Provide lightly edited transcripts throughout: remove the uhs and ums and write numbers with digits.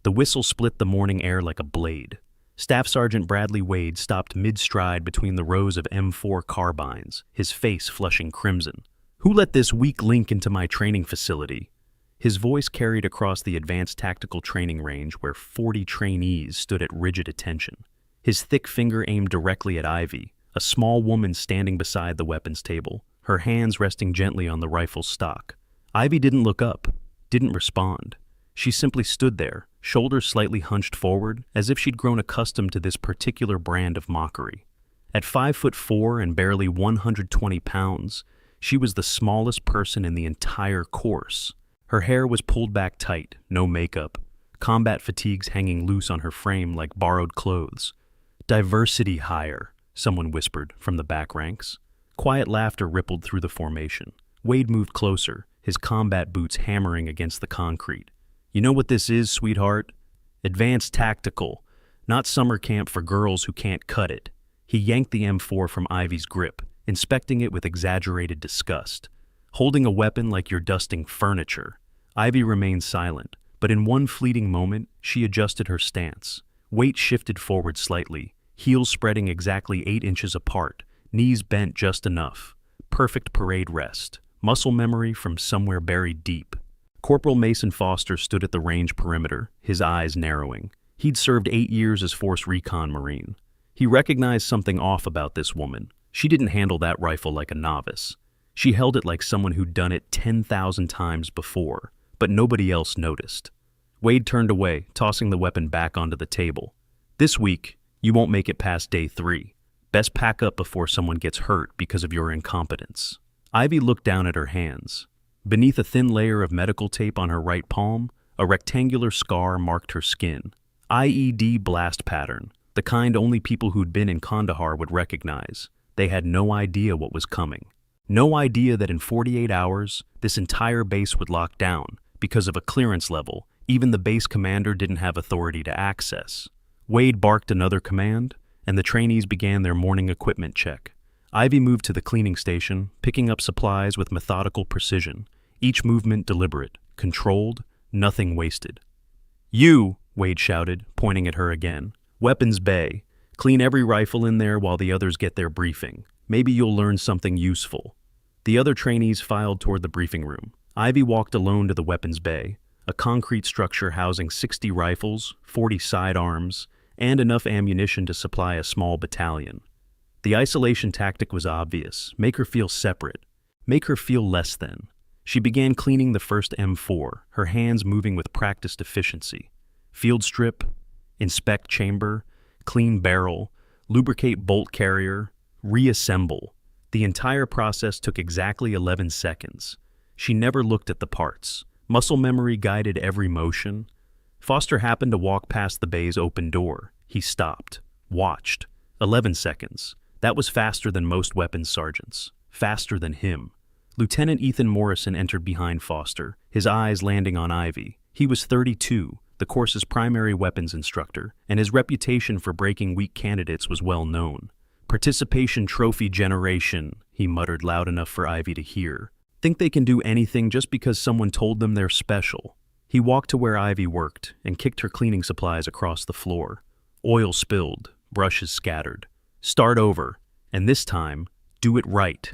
The whistle split the morning air like a blade. Staff Sergeant Bradley Wade stopped mid-stride between the rows of M4 carbines, his face flushing crimson. "Who let this weak link into my training facility?" His voice carried across the advanced tactical training range where 40 trainees stood at rigid attention. His thick finger aimed directly at Ivy, a small woman standing beside the weapons table, her hands resting gently on the rifle's stock. Ivy didn't look up, didn't respond. She simply stood there, shoulders slightly hunched forward, as if she'd grown accustomed to this particular brand of mockery. At 5'4" and barely 120 pounds, she was the smallest person in the entire course. Her hair was pulled back tight, no makeup, combat fatigues hanging loose on her frame like borrowed clothes. "Diversity hire," someone whispered from the back ranks. Quiet laughter rippled through the formation. Wade moved closer, his combat boots hammering against the concrete. "You know what this is, sweetheart? Advanced tactical, not summer camp for girls who can't cut it." He yanked the M4 from Ivy's grip, inspecting it with exaggerated disgust. "Holding a weapon like you're dusting furniture." Ivy remained silent, but in one fleeting moment, she adjusted her stance. Weight shifted forward slightly, heels spreading exactly 8 inches apart, knees bent just enough. Perfect parade rest, muscle memory from somewhere buried deep. Corporal Mason Foster stood at the range perimeter, his eyes narrowing. He'd served 8 years as Force Recon Marine. He recognized something off about this woman. She didn't handle that rifle like a novice. She held it like someone who'd done it 10,000 times before, but nobody else noticed. Wade turned away, tossing the weapon back onto the table. "This week, you won't make it past day 3. Best pack up before someone gets hurt because of your incompetence." Ivy looked down at her hands. Beneath a thin layer of medical tape on her right palm, a rectangular scar marked her skin. IED blast pattern, the kind only people who'd been in Kandahar would recognize. They had no idea what was coming. No idea that in 48 hours, this entire base would lock down because of a clearance level even the base commander didn't have authority to access. Wade barked another command, and the trainees began their morning equipment check. Ivy moved to the cleaning station, picking up supplies with methodical precision, each movement deliberate, controlled, nothing wasted. "You," Wade shouted, pointing at her again. "Weapons bay. Clean every rifle in there while the others get their briefing. Maybe you'll learn something useful." The other trainees filed toward the briefing room. Ivy walked alone to the weapons bay, a concrete structure housing 60 rifles, 40 sidearms, and enough ammunition to supply a small battalion. The isolation tactic was obvious. Make her feel separate. Make her feel less than. She began cleaning the first M4, her hands moving with practiced efficiency. Field strip, inspect chamber, clean barrel, lubricate bolt carrier, reassemble. The entire process took exactly 11 seconds. She never looked at the parts. Muscle memory guided every motion. Foster happened to walk past the bay's open door. He stopped, watched. 11 seconds. That was faster than most weapons sergeants. Faster than him. Lieutenant Ethan Morrison entered behind Foster, his eyes landing on Ivy. He was 32, the course's primary weapons instructor, and his reputation for breaking weak candidates was well known. "Participation trophy generation," he muttered loud enough for Ivy to hear. "Think they can do anything just because someone told them they're special." He walked to where Ivy worked and kicked her cleaning supplies across the floor. Oil spilled, brushes scattered. "Start over, and this time, do it right."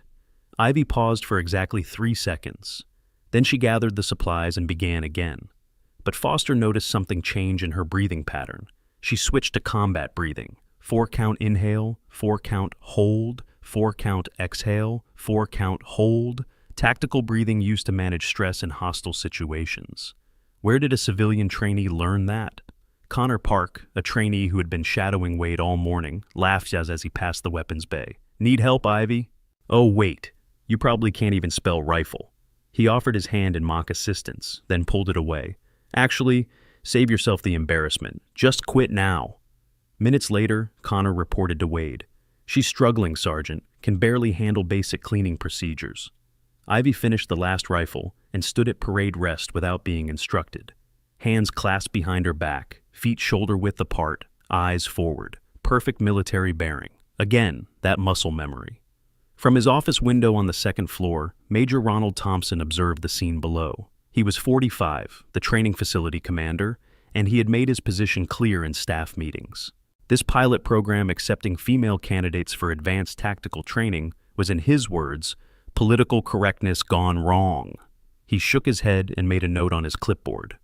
Ivy paused for exactly 3 seconds. Then she gathered the supplies and began again. But Foster noticed something change in her breathing pattern. She switched to combat breathing. 4-count inhale, 4-count hold, 4-count exhale, 4-count hold. Tactical breathing used to manage stress in hostile situations. Where did a civilian trainee learn that? Connor Park, a trainee who had been shadowing Wade all morning, laughed as he passed the weapons bay. "Need help, Ivy?" "Oh, wait. You probably can't even spell rifle." He offered his hand in mock assistance, then pulled it away. "Actually, save yourself the embarrassment. Just quit now." Minutes later, Connor reported to Wade. "She's struggling, Sergeant. Can barely handle basic cleaning procedures." Ivy finished the last rifle and stood at parade rest without being instructed. Hands clasped behind her back, feet shoulder-width apart, eyes forward. Perfect military bearing. Again, that muscle memory. From his office window on the second floor, Major Ronald Thompson observed the scene below. He was 45, the training facility commander, and he had made his position clear in staff meetings. This pilot program accepting female candidates for advanced tactical training was, in his words, political correctness gone wrong. He shook his head and made a note on his clipboard.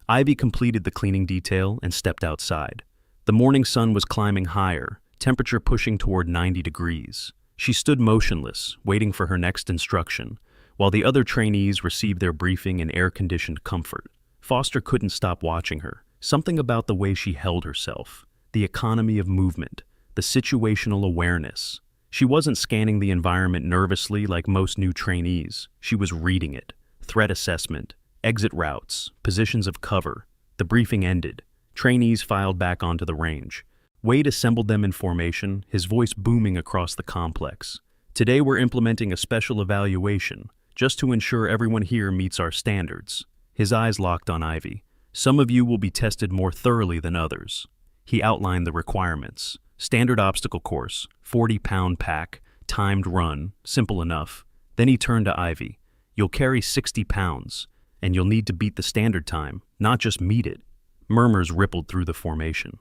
Ivy completed the cleaning detail and stepped outside. The morning sun was climbing higher, temperature pushing toward 90 degrees. She stood motionless, waiting for her next instruction, while the other trainees received their briefing in air-conditioned comfort. Foster couldn't stop watching her. Something about the way she held herself, the economy of movement, the situational awareness. She wasn't scanning the environment nervously like most new trainees. She was reading it. Threat assessment, exit routes, positions of cover. The briefing ended. Trainees filed back onto the range. Wade assembled them in formation, his voice booming across the complex. Today we're implementing a special evaluation, just to ensure everyone here meets our standards. His eyes locked on Ivy. Some of you will be tested more thoroughly than others. He outlined the requirements. Standard obstacle course, 40-pound pack, timed run, simple enough. Then he turned to Ivy. You'll carry 60 pounds, and you'll need to beat the standard time, not just meet it. Murmurs rippled through the formation.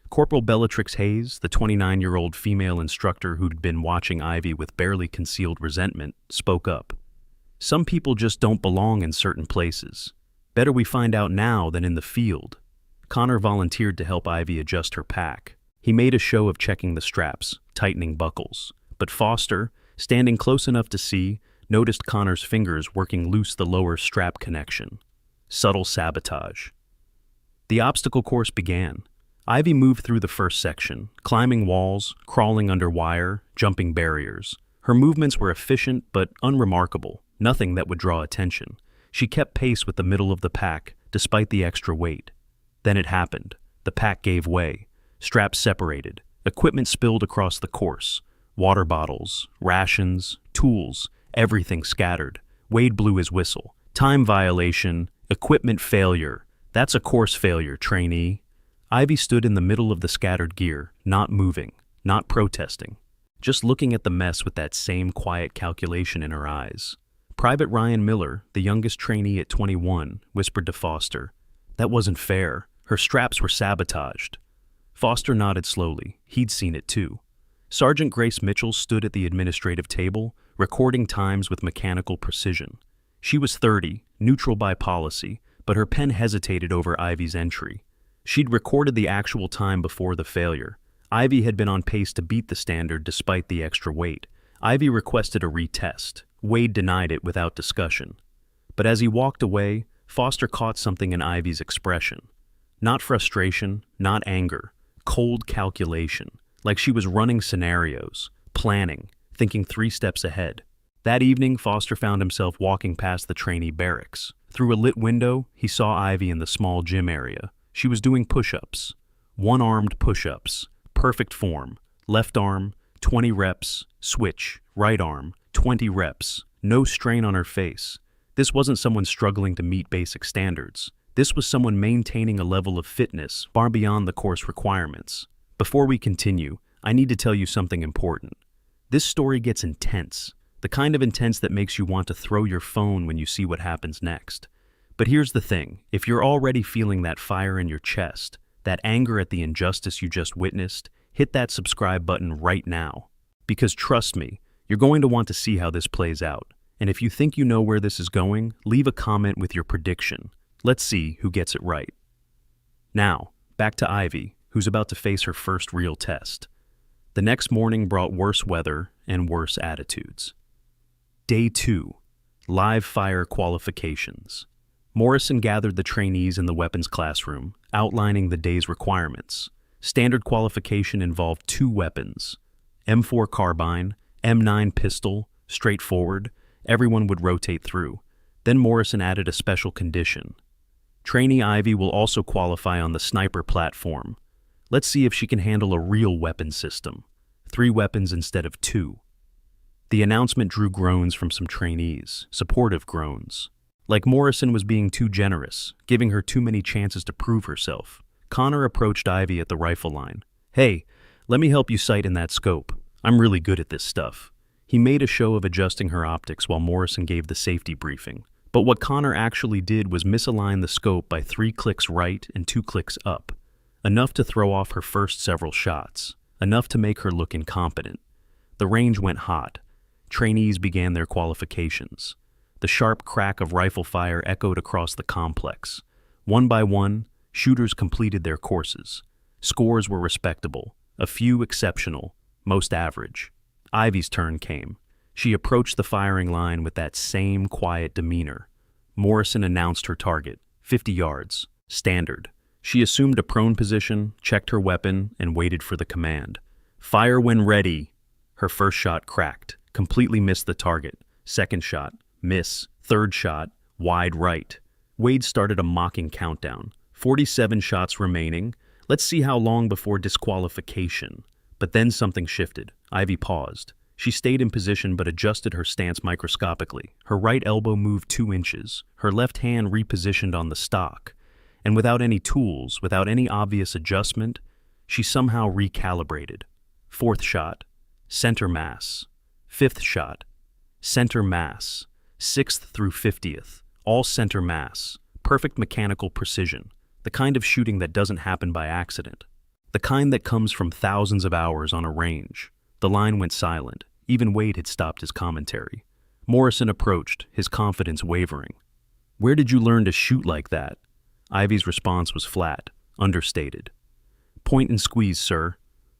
Corporal Bellatrix Hayes, the 29-year-old female instructor who'd been watching Ivy with barely concealed resentment, spoke up. Some people just don't belong in certain places. Better we find out now than in the field. Connor volunteered to help Ivy adjust her pack. He made a show of checking the straps, tightening buckles. But Foster, standing close enough to see, noticed Connor's fingers working loose the lower strap connection. Subtle sabotage. The obstacle course began. Ivy moved through the first section, climbing walls, crawling under wire, jumping barriers. Her movements were efficient but unremarkable, nothing that would draw attention. She kept pace with the middle of the pack, despite the extra weight. Then it happened. The pack gave way. Straps separated. Equipment spilled across the course. Water bottles, rations, tools, everything scattered. Wade blew his whistle. Time violation, equipment failure. That's a course failure, trainee. Ivy stood in the middle of the scattered gear, not moving, not protesting, just looking at the mess with that same quiet calculation in her eyes. Private Ryan Miller, the youngest trainee at 21, whispered to Foster, "That wasn't fair. Her straps were sabotaged." Foster nodded slowly. He'd seen it too. Sergeant Grace Mitchell stood at the administrative table, recording times with mechanical precision. She was 30, neutral by policy, but her pen hesitated over Ivy's entry. She'd recorded the actual time before the failure. Ivy had been on pace to beat the standard despite the extra weight. Ivy requested a retest. Wade denied it without discussion. But as he walked away, Foster caught something in Ivy's expression. Not frustration, not anger, cold calculation, like she was running scenarios, planning, thinking 3 steps ahead. That evening, Foster found himself walking past the trainee barracks. Through a lit window, he saw Ivy in the small gym area. She was doing push-ups. One-armed push-ups. Perfect form. Left arm, 20 reps, switch, right arm, 20 reps. No strain on her face. This wasn't someone struggling to meet basic standards. This was someone maintaining a level of fitness far beyond the course requirements. Before we continue, I need to tell you something important. This story gets intense. The kind of intense that makes you want to throw your phone when you see what happens next. But here's the thing, if you're already feeling that fire in your chest, that anger at the injustice you just witnessed, hit that subscribe button right now. Because trust me, you're going to want to see how this plays out. And if you think you know where this is going, leave a comment with your prediction. Let's see who gets it right. Now, back to Ivy, who's about to face her first real test. The next morning brought worse weather and worse attitudes. Day 2, live fire qualifications. Morrison gathered the trainees in the weapons classroom, outlining the day's requirements. Standard qualification involved 2 weapons, M4 carbine, M9 pistol, straightforward. Everyone would rotate through. Then Morrison added a special condition. Trainee Ivy will also qualify on the sniper platform. Let's see if she can handle a real weapon system. 3 weapons instead of 2. The announcement drew groans from some trainees, supportive groans. Like Morrison was being too generous, giving her too many chances to prove herself. Connor approached Ivy at the rifle line. "Hey, let me help you sight in that scope. I'm really good at this stuff." He made a show of adjusting her optics while Morrison gave the safety briefing. But what Connor actually did was misalign the scope by 3 clicks right and 2 clicks up, enough to throw off her first several shots, enough to make her look incompetent. The range went hot. Trainees began their qualifications. The sharp crack of rifle fire echoed across the complex. One by one, shooters completed their courses. Scores were respectable, a few exceptional, most average. Ivy's turn came. She approached the firing line with that same quiet demeanor. Morrison announced her target, 50 yards, standard. She assumed a prone position, checked her weapon, and waited for the command. Fire when ready. Her first shot cracked, completely missed the target. Second shot, miss. Third shot, wide right. Wade started a mocking countdown. 47 shots remaining. Let's see how long before disqualification. But then something shifted. Ivy paused. She stayed in position but adjusted her stance microscopically. Her right elbow moved 2 inches. Her left hand repositioned on the stock. And without any tools, without any obvious adjustment, she somehow recalibrated. Fourth shot, center mass. Fifth shot, center mass. 6th through 50th, all center mass. Perfect mechanical precision. The kind of shooting that doesn't happen by accident. The kind that comes from thousands of hours on a range. The line went silent. Even Wade had stopped his commentary. Morrison approached, his confidence wavering. Where did you learn to shoot like that? Ivy's response was flat, understated. Point and squeeze, sir.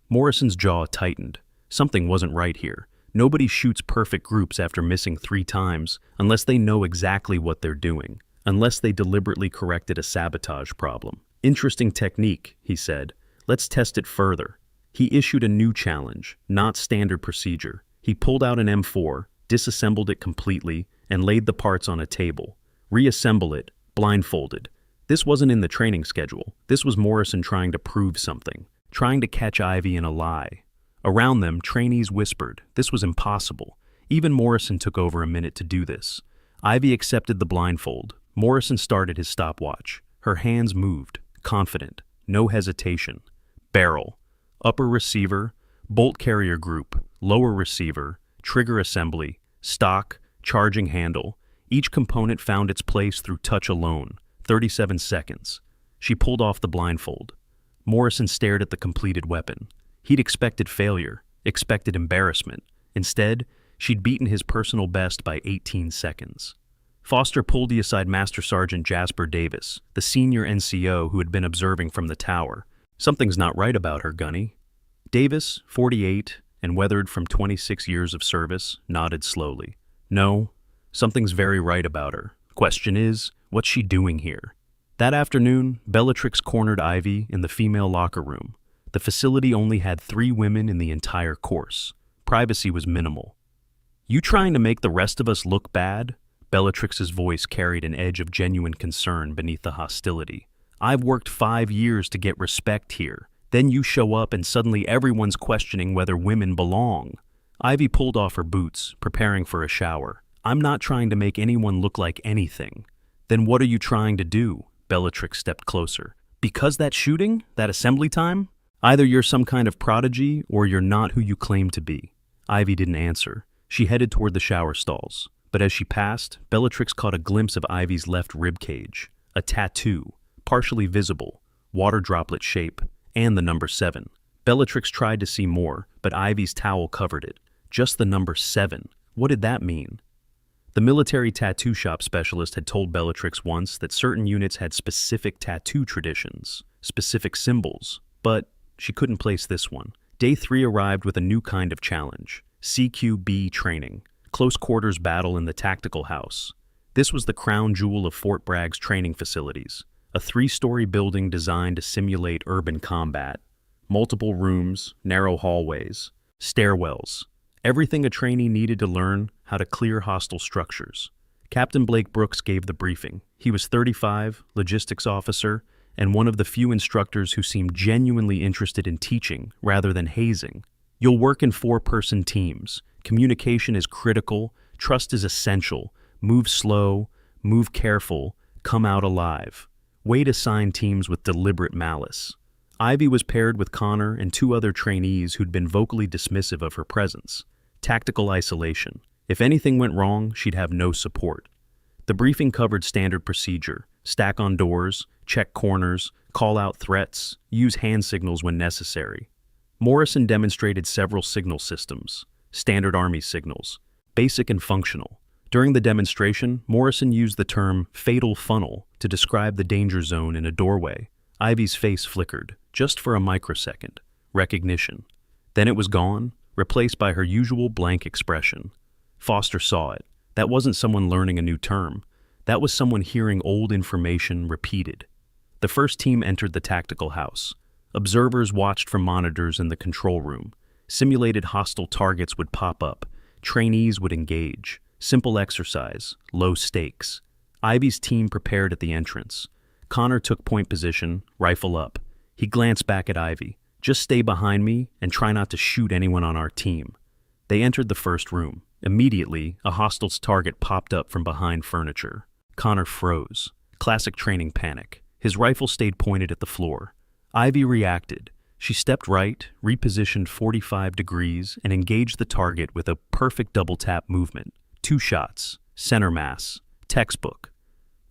Morrison's jaw tightened. Something wasn't right here. Nobody shoots perfect groups after missing 3 times unless they know exactly what they're doing, unless they deliberately corrected a sabotage problem. Interesting technique, he said. Let's test it further. He issued a new challenge, not standard procedure. He pulled out an M4, disassembled it completely, and laid the parts on a table. Reassemble it, blindfolded. This wasn't in the training schedule. This was Morrison trying to prove something, trying to catch Ivy in a lie. Around them, trainees whispered. This was impossible. Even Morrison took over a minute to do this. Ivy accepted the blindfold. Morrison started his stopwatch. Her hands moved, confident, no hesitation. Barrel, upper receiver, bolt carrier group, lower receiver, trigger assembly, stock, charging handle. Each component found its place through touch alone. 37 seconds. She pulled off the blindfold. Morrison stared at the completed weapon. He'd expected failure, expected embarrassment. Instead, she'd beaten his personal best by 18 seconds. Foster pulled aside Master Sergeant Jasper Davis, the senior NCO who had been observing from the tower. Something's not right about her, Gunny. Davis, 48, and weathered from 26 years of service, nodded slowly. No, something's very right about her. Question is, what's she doing here? That afternoon, Bellatrix cornered Ivy in the female locker room. The facility only had 3 women in the entire course. Privacy was minimal. You trying to make the rest of us look bad? Bellatrix's voice carried an edge of genuine concern beneath the hostility. I've worked 5 years to get respect here. Then you show up and suddenly everyone's questioning whether women belong. Ivy pulled off her boots, preparing for a shower. I'm not trying to make anyone look like anything. Then what are you trying to do? Bellatrix stepped closer. Because that shooting? That assembly time? Either you're some kind of prodigy or you're not who you claim to be. Ivy didn't answer. She headed toward the shower stalls. But as she passed, Bellatrix caught a glimpse of Ivy's left rib cage. A tattoo, partially visible, water droplet shape, and the number 7. Bellatrix tried to see more, but Ivy's towel covered it. Just the number 7. What did that mean? The military tattoo shop specialist had told Bellatrix once that certain units had specific tattoo traditions, specific symbols, but she couldn't place this one. Day 3 arrived with a new kind of challenge, CQB training, close quarters battle in the tactical house. This was the crown jewel of Fort Bragg's training facilities, a 3-story building designed to simulate urban combat. Multiple rooms, narrow hallways, stairwells, everything a trainee needed to learn how to clear hostile structures. Captain Blake Brooks gave the briefing. He was 35, logistics officer, and one of the few instructors who seemed genuinely interested in teaching rather than hazing. You'll work in 4-person teams. Communication is critical, trust is essential. Move slow, move careful, come out alive. Wade assigned teams with deliberate malice. Ivy was paired with Connor and 2 other trainees who'd been vocally dismissive of her presence. Tactical isolation. If anything went wrong, she'd have no support. The briefing covered standard procedure: stack on doors, check corners, call out threats, use hand signals when necessary. Morrison demonstrated several signal systems: standard Army signals, basic and functional. During the demonstration, Morrison used the term fatal funnel to describe the danger zone in a doorway. Ivy's face flickered, just for a microsecond. Recognition. Then it was gone, replaced by her usual blank expression. Foster saw it. That wasn't someone learning a new term. That was someone hearing old information repeated. The first team entered the tactical house. Observers watched from monitors in the control room. Simulated hostile targets would pop up. Trainees would engage. Simple exercise, low stakes. Ivy's team prepared at the entrance. Connor took point position, rifle up. He glanced back at Ivy. "Just stay behind me and try not to shoot anyone on our team." They entered the first room. Immediately, a hostile's target popped up from behind furniture. Connor froze. Classic training panic. His rifle stayed pointed at the floor. Ivy reacted. She stepped right, repositioned 45 degrees, and engaged the target with a perfect double-tap movement. 2 shots, center mass, textbook.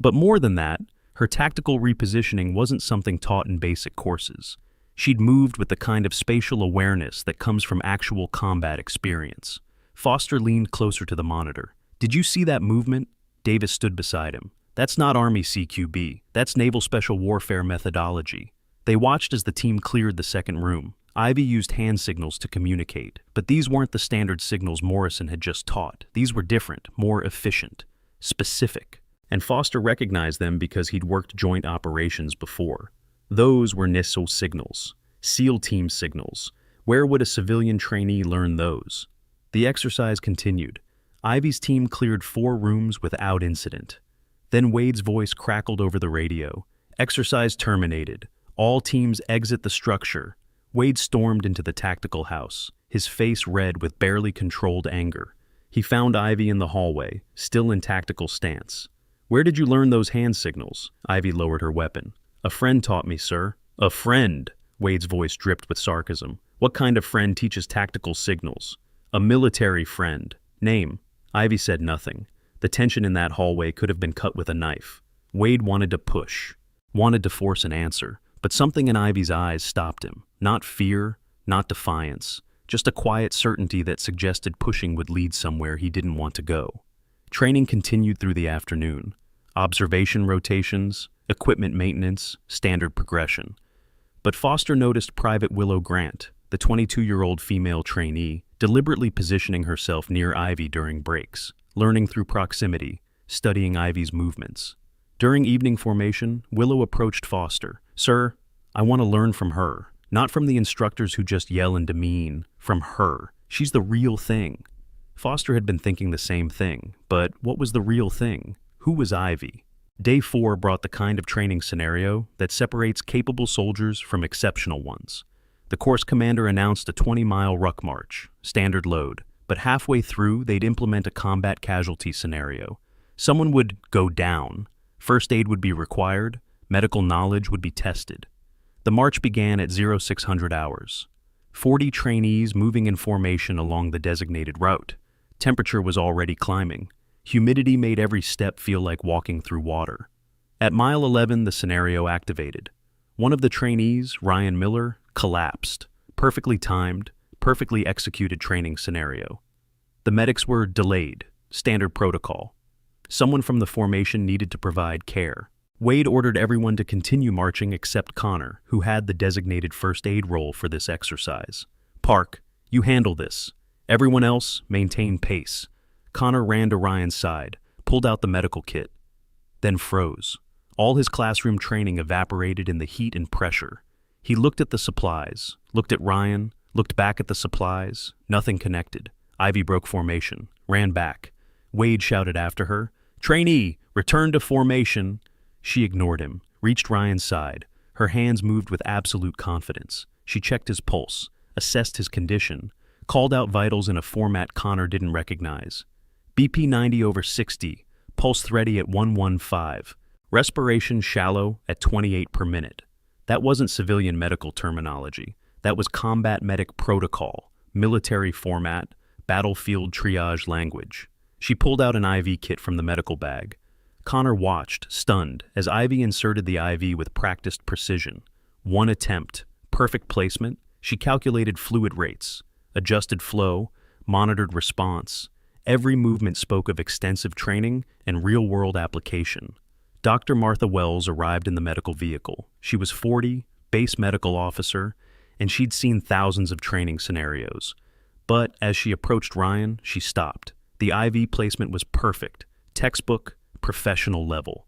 But more than that, her tactical repositioning wasn't something taught in basic courses. She'd moved with the kind of spatial awareness that comes from actual combat experience. Foster leaned closer to the monitor. "Did you see that movement?" Davis stood beside him. "That's not Army CQB. That's Naval Special Warfare methodology." They watched as the team cleared the second room. Ivy used hand signals to communicate, but these weren't the standard signals Morrison had just taught. These were different, more efficient, specific. And Foster recognized them because he'd worked joint operations before. Those were NISO signals, SEAL team signals. Where would a civilian trainee learn those? The exercise continued. Ivy's team cleared 4 rooms without incident. Then Wade's voice crackled over the radio. "Exercise terminated. All teams exit the structure." Wade stormed into the tactical house, his face red with barely controlled anger. He found Ivy in the hallway, still in tactical stance. "Where did you learn those hand signals?" Ivy lowered her weapon. "A friend taught me, sir." "A friend?" Wade's voice dripped with sarcasm. "What kind of friend teaches tactical signals?" "A military friend." "Name?" Ivy said nothing. The tension in that hallway could have been cut with a knife. Wade wanted to push, wanted to force an answer, but something in Ivy's eyes stopped him. Not fear, not defiance, just a quiet certainty that suggested pushing would lead somewhere he didn't want to go. Training continued through the afternoon. Observation rotations, equipment maintenance, standard progression. But Foster noticed Private Willow Grant, the 22-year-old female trainee, deliberately positioning herself near Ivy during breaks, learning through proximity, studying Ivy's movements. During evening formation, Willow approached Foster. "Sir, I want to learn from her. Not from the instructors who just yell and demean. From her. She's the real thing." Foster had been thinking the same thing, but what was the real thing? Who was Ivy? Day 4 brought the kind of training scenario that separates capable soldiers from exceptional ones. The course commander announced a 20-mile ruck march, standard load, but halfway through they'd implement a combat casualty scenario. Someone would go down. First aid would be required. Medical knowledge would be tested. The march began at 0600 hours. 40 trainees moving in formation along the designated route. Temperature was already climbing. Humidity made every step feel like walking through water. At mile 11, the scenario activated. One of the trainees, Ryan Miller, collapsed. Perfectly timed, perfectly executed training scenario. The medics were delayed, standard protocol. Someone from the formation needed to provide care. Wade ordered everyone to continue marching except Connor, who had the designated first aid role for this exercise. "Park, you handle this. Everyone else, maintain pace." Connor ran to Ryan's side, pulled out the medical kit, then froze. All his classroom training evaporated in the heat and pressure. He looked at the supplies, looked at Ryan, looked back at the supplies. Nothing connected. Ivy broke formation, ran back. Wade shouted after her, "Trainee, return to formation." She ignored him, reached Ryan's side. Her hands moved with absolute confidence. She checked his pulse, assessed his condition, called out vitals in a format Connor didn't recognize. BP 90/60, pulse thready at 115, respiration shallow at 28 per minute. That wasn't civilian medical terminology. That was combat medic protocol, military format, battlefield triage language. She pulled out an IV kit from the medical bag. Connor watched, stunned, as Ivy inserted the IV with practiced precision. One attempt, perfect placement. She calculated fluid rates, adjusted flow, monitored response. Every movement spoke of extensive training and real-world application. Dr. Martha Wells arrived in the medical vehicle. She was 40, base medical officer, and she'd seen thousands of training scenarios. But as she approached Ryan, she stopped. The IV placement was perfect, textbook, professional level.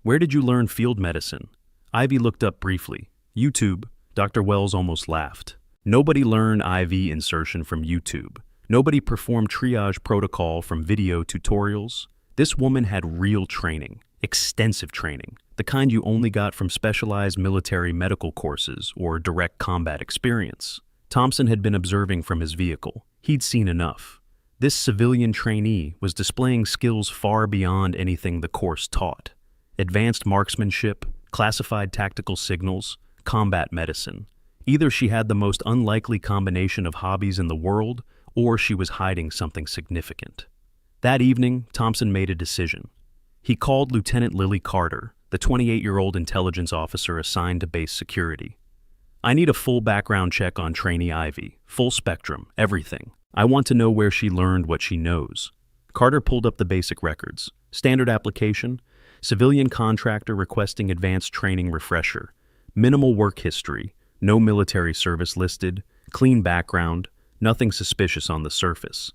"Where did you learn field medicine?" Ivy looked up briefly. "YouTube." Dr. Wells almost laughed. Nobody learned IV insertion from YouTube. Nobody performed triage protocol from video tutorials. This woman had real training, extensive training, the kind you only got from specialized military medical courses or direct combat experience. Thompson had been observing from his vehicle. He'd seen enough. This civilian trainee was displaying skills far beyond anything the course taught. Advanced marksmanship, classified tactical signals, combat medicine. Either she had the most unlikely combination of hobbies in the world, or she was hiding something significant. That evening, Thompson made a decision. He called Lieutenant Lily Carter, the 28-year-old intelligence officer assigned to base security. "I need a full background check on trainee Ivy, full spectrum, everything. I want to know where she learned what she knows." Carter pulled up the basic records. Standard application, civilian contractor requesting advanced training refresher, minimal work history, no military service listed, clean background, nothing suspicious on the surface.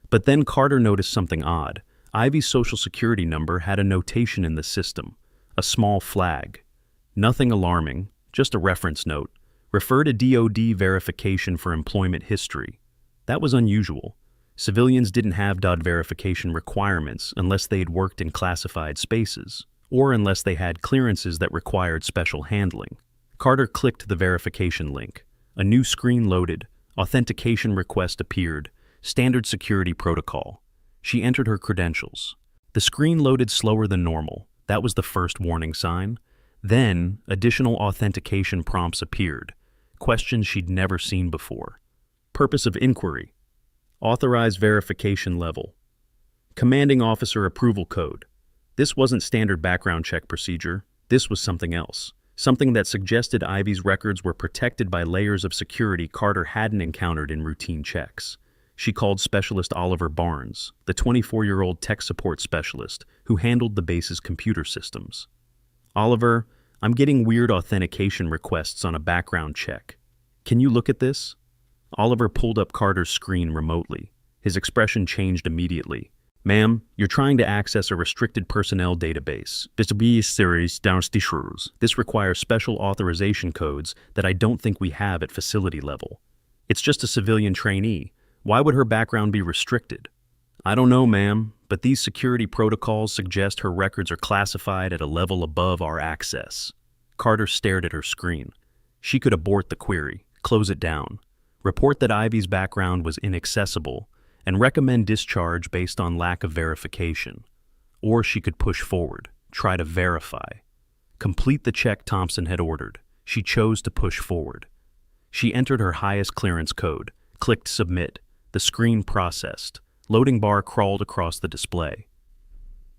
But then Carter noticed something odd. Ivy's social security number had a notation in the system, a small flag. Nothing alarming, just a reference note. Refer to DoD verification for employment history. That was unusual. Civilians didn't have DoD verification requirements unless they'd worked in classified spaces, or unless they had clearances that required special handling. Carter clicked the verification link. A new screen loaded. Authentication request appeared. Standard security protocol. She entered her credentials. The screen loaded slower than normal. That was the first warning sign. Then, additional authentication prompts appeared. Questions she'd never seen before. Purpose of inquiry. Authorized verification level. Commanding officer approval code. This wasn't standard background check procedure. This was something else. Something that suggested Ivy's records were protected by layers of security Carter hadn't encountered in routine checks. She called Specialist Oliver Barnes, the 24-year-old tech support specialist who handled the base's computer systems. "Oliver, I'm getting weird authentication requests on a background check. Can you look at this?" Oliver pulled up Carter's screen remotely. His expression changed immediately. "Ma'am, you're trying to access a restricted personnel database. This requires special authorization codes that I don't think we have at facility level. It's just a civilian trainee. Why would her background be restricted?" "I don't know, ma'am, but these security protocols suggest her records are classified at a level above our access." Carter stared at her screen. She could abort the query, close it down, report that Ivy's background was inaccessible, and recommend discharge based on lack of verification. Or she could push forward, try to verify. Complete the check Thompson had ordered. She chose to push forward. She entered her highest clearance code, clicked submit. The screen processed. Loading bar crawled across the display.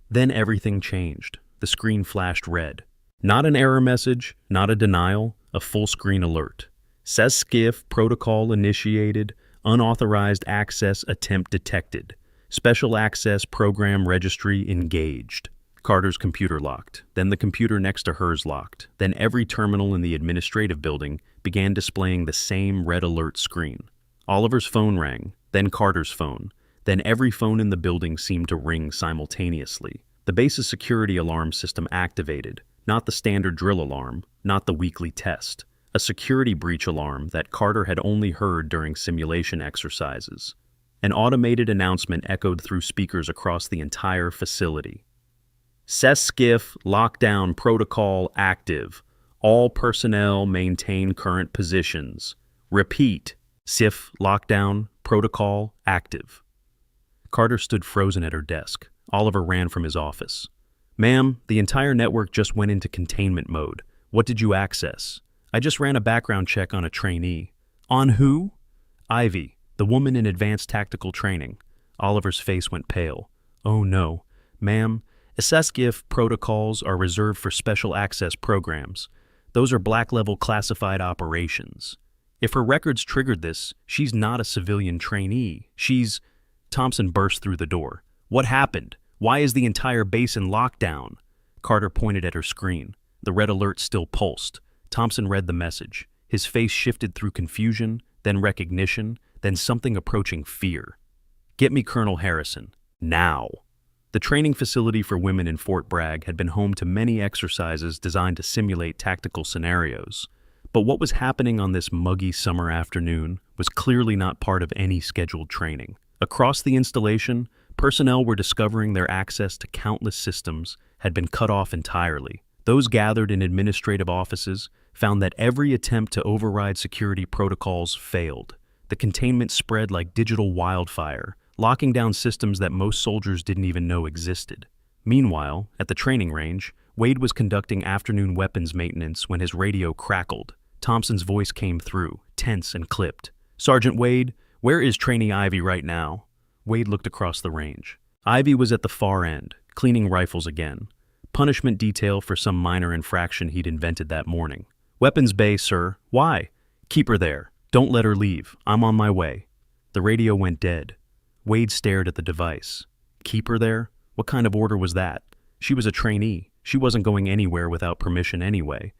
Then everything changed. The screen flashed red. Not an error message, not a denial, a full screen alert. Says SCIF protocol initiated, unauthorized access attempt detected. Special access program registry engaged. Carter's computer locked. Then the computer next to hers locked. Then every terminal in the administrative building began displaying the same red alert screen. Oliver's phone rang, then Carter's phone. Then every phone in the building seemed to ring simultaneously. The base's security alarm system activated, not the standard drill alarm, not the weekly test. A security breach alarm that Carter had only heard during simulation exercises. An automated announcement echoed through speakers across the entire facility. SCIF lockdown protocol active. All personnel maintain current positions. Repeat. SCIF lockdown protocol active. Carter stood frozen at her desk. Oliver ran from his office. "Ma'am, the entire network just went into containment mode. What did you access?" "I just ran a background check on a trainee." "On who?" "Ivy, the woman in advanced tactical training." Oliver's face went pale. "Oh no. Ma'am, SSGIF protocols are reserved for special access programs. Those are black-level classified operations. If her records triggered this, she's not a civilian trainee. She's... Thompson burst through the door. What happened? Why is the entire base in lockdown? Carter pointed at her screen. The red alert still pulsed. Thompson read the message. His face shifted through confusion, then recognition, then something approaching fear. Get me Colonel Harrison. Now. The training facility for women in Fort Bragg had been home to many exercises designed to simulate tactical scenarios. But what was happening on this muggy summer afternoon was clearly not part of any scheduled training. Across the installation, personnel were discovering their access to countless systems had been cut off entirely. Those gathered in administrative offices found that every attempt to override security protocols failed. The containment spread like digital wildfire, locking down systems that most soldiers didn't even know existed. Meanwhile, at the training range, Wade was conducting afternoon weapons maintenance when his radio crackled. Thompson's voice came through, tense and clipped. "Sergeant Wade, where is Trainee Ivy right now?" Wade looked across the range. Ivy was at the far end, cleaning rifles again. Punishment detail for some minor infraction he'd invented that morning. "Weapons bay, sir. Why?" "Keep her there. Don't let her leave. I'm on my way." The radio went dead. Wade stared at the device. Keep her there? What kind of order was that? She was a trainee. She wasn't going anywhere without permission anyway.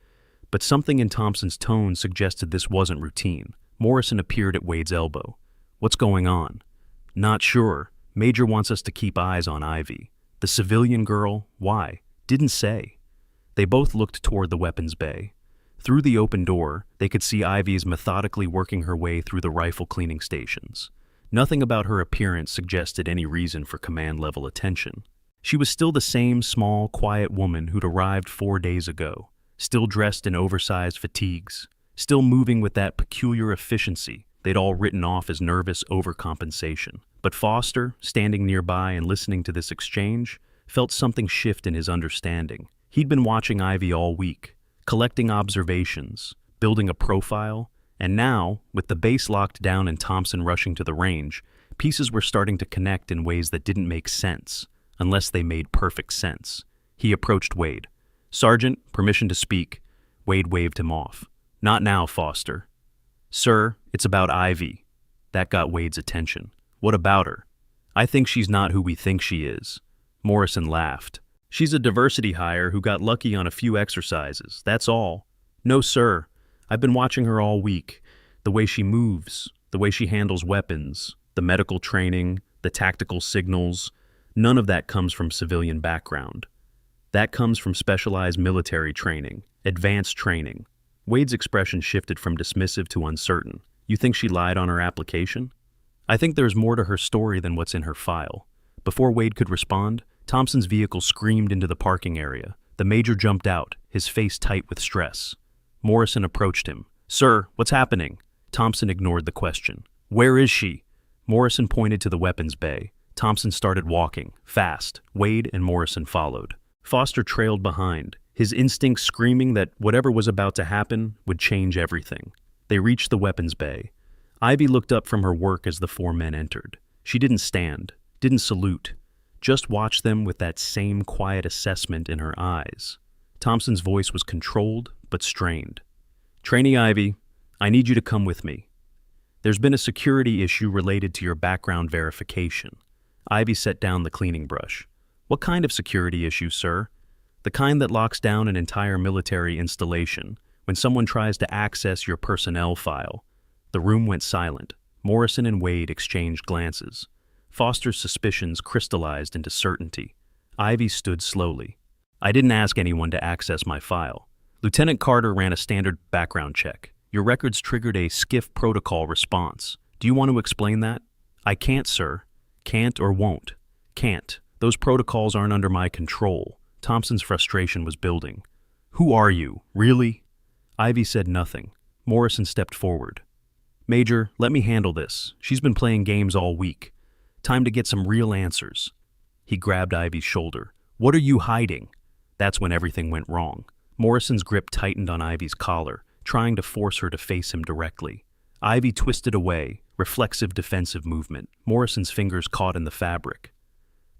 But something in Thompson's tone suggested this wasn't routine. Morrison appeared at Wade's elbow. "What's going on?" "Not sure. Major wants us to keep eyes on Ivy." "The civilian girl? Why?" "Didn't say." They both looked toward the weapons bay. Through the open door, they could see Ivy's methodically working her way through the rifle cleaning stations. Nothing about her appearance suggested any reason for command-level attention. She was still the same small, quiet woman who'd arrived 4 days ago, still dressed in oversized fatigues, still moving with that peculiar efficiency they'd all written off as nervous overcompensation. But Foster, standing nearby and listening to this exchange, felt something shift in his understanding. He'd been watching Ivy all week, collecting observations, building a profile, and now, with the base locked down and Thompson rushing to the range, pieces were starting to connect in ways that didn't make sense, unless they made perfect sense. He approached Wade. "Sergeant, permission to speak." Wade waved him off. "Not now, Foster." "Sir, it's about Ivy." That got Wade's attention. "What about her?" "I think she's not who we think she is." Morrison laughed. "She's a diversity hire who got lucky on a few exercises, that's all." "No, sir. I've been watching her all week. The way she moves, the way she handles weapons, the medical training, the tactical signals, none of that comes from civilian background. That comes from specialized military training, advanced training." Wade's expression shifted from dismissive to uncertain. "You think she lied on her application?" "I think there's more to her story than what's in her file." Before Wade could respond, Thompson's vehicle screamed into the parking area. The major jumped out, his face tight with stress. Morrison approached him. "Sir, what's happening?" Thompson ignored the question. "Where is she?" Morrison pointed to the weapons bay. Thompson started walking, fast. Wade and Morrison followed. Foster trailed behind, his instincts screaming that whatever was about to happen would change everything. They reached the weapons bay. Ivy looked up from her work as the 4 men entered. She didn't stand, didn't salute, just watched them with that same quiet assessment in her eyes. Thompson's voice was controlled but strained. "Trainee Ivy, I need you to come with me. There's been a security issue related to your background verification." Ivy set down the cleaning brush. "What kind of security issue, sir?" "The kind that locks down an entire military installation when someone tries to access your personnel file." The room went silent. Morrison and Wade exchanged glances. Foster's suspicions crystallized into certainty. Ivy stood slowly. "I didn't ask anyone to access my file. Lieutenant Carter ran a standard background check. Your records triggered a SCIF protocol response. Do you want to explain that?" "I can't, sir. Can't or won't. Can't. Those protocols aren't under my control." Thompson's frustration was building. "Who are you? Really?" Ivy said nothing. Morrison stepped forward. "Major, let me handle this. She's been playing games all week. Time to get some real answers." He grabbed Ivy's shoulder. "What are you hiding?" That's when everything went wrong. Morrison's grip tightened on Ivy's collar, trying to force her to face him directly. Ivy twisted away, reflexive defensive movement. Morrison's fingers caught in the fabric.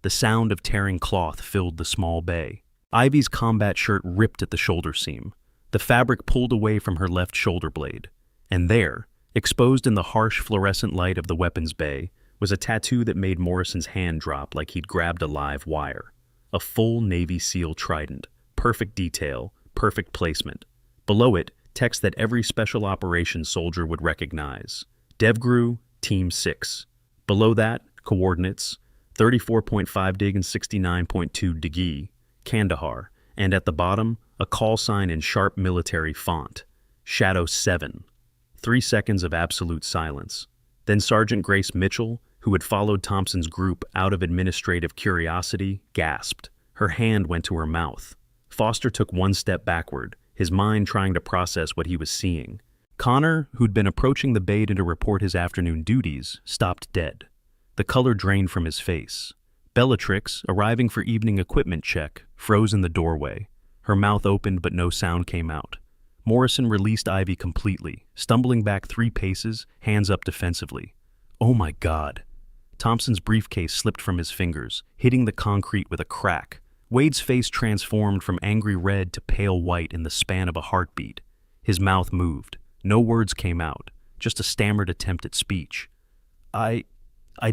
The sound of tearing cloth filled the small bay. Ivy's combat shirt ripped at the shoulder seam. The fabric pulled away from her left shoulder blade. And there, exposed in the harsh fluorescent light of the weapons bay, was a tattoo that made Morrison's hand drop like he'd grabbed a live wire. A full Navy SEAL trident. Perfect detail, perfect placement. Below it, text that every special operations soldier would recognize. DevGru, Team 6. Below that, coordinates, 34.5 dig and 69.2 digi, Kandahar, and at the bottom, a call sign in sharp military font, Shadow 7. 3 seconds of absolute silence. Then Sergeant Grace Mitchell, who had followed Thompson's group out of administrative curiosity, gasped. Her hand went to her mouth. Foster took one step backward, his mind trying to process what he was seeing. Connor, who'd been approaching the bay to report his afternoon duties, stopped dead. The color drained from his face. Bellatrix, arriving for evening equipment check, froze in the doorway. Her mouth opened but no sound came out. Morrison released Ivy completely, stumbling back 3 paces, hands up defensively. Oh my God. Thompson's briefcase slipped from his fingers, hitting the concrete with a crack. Wade's face transformed from angry red to pale white in the span of a heartbeat. His mouth moved. No words came out, just a stammered attempt at speech. I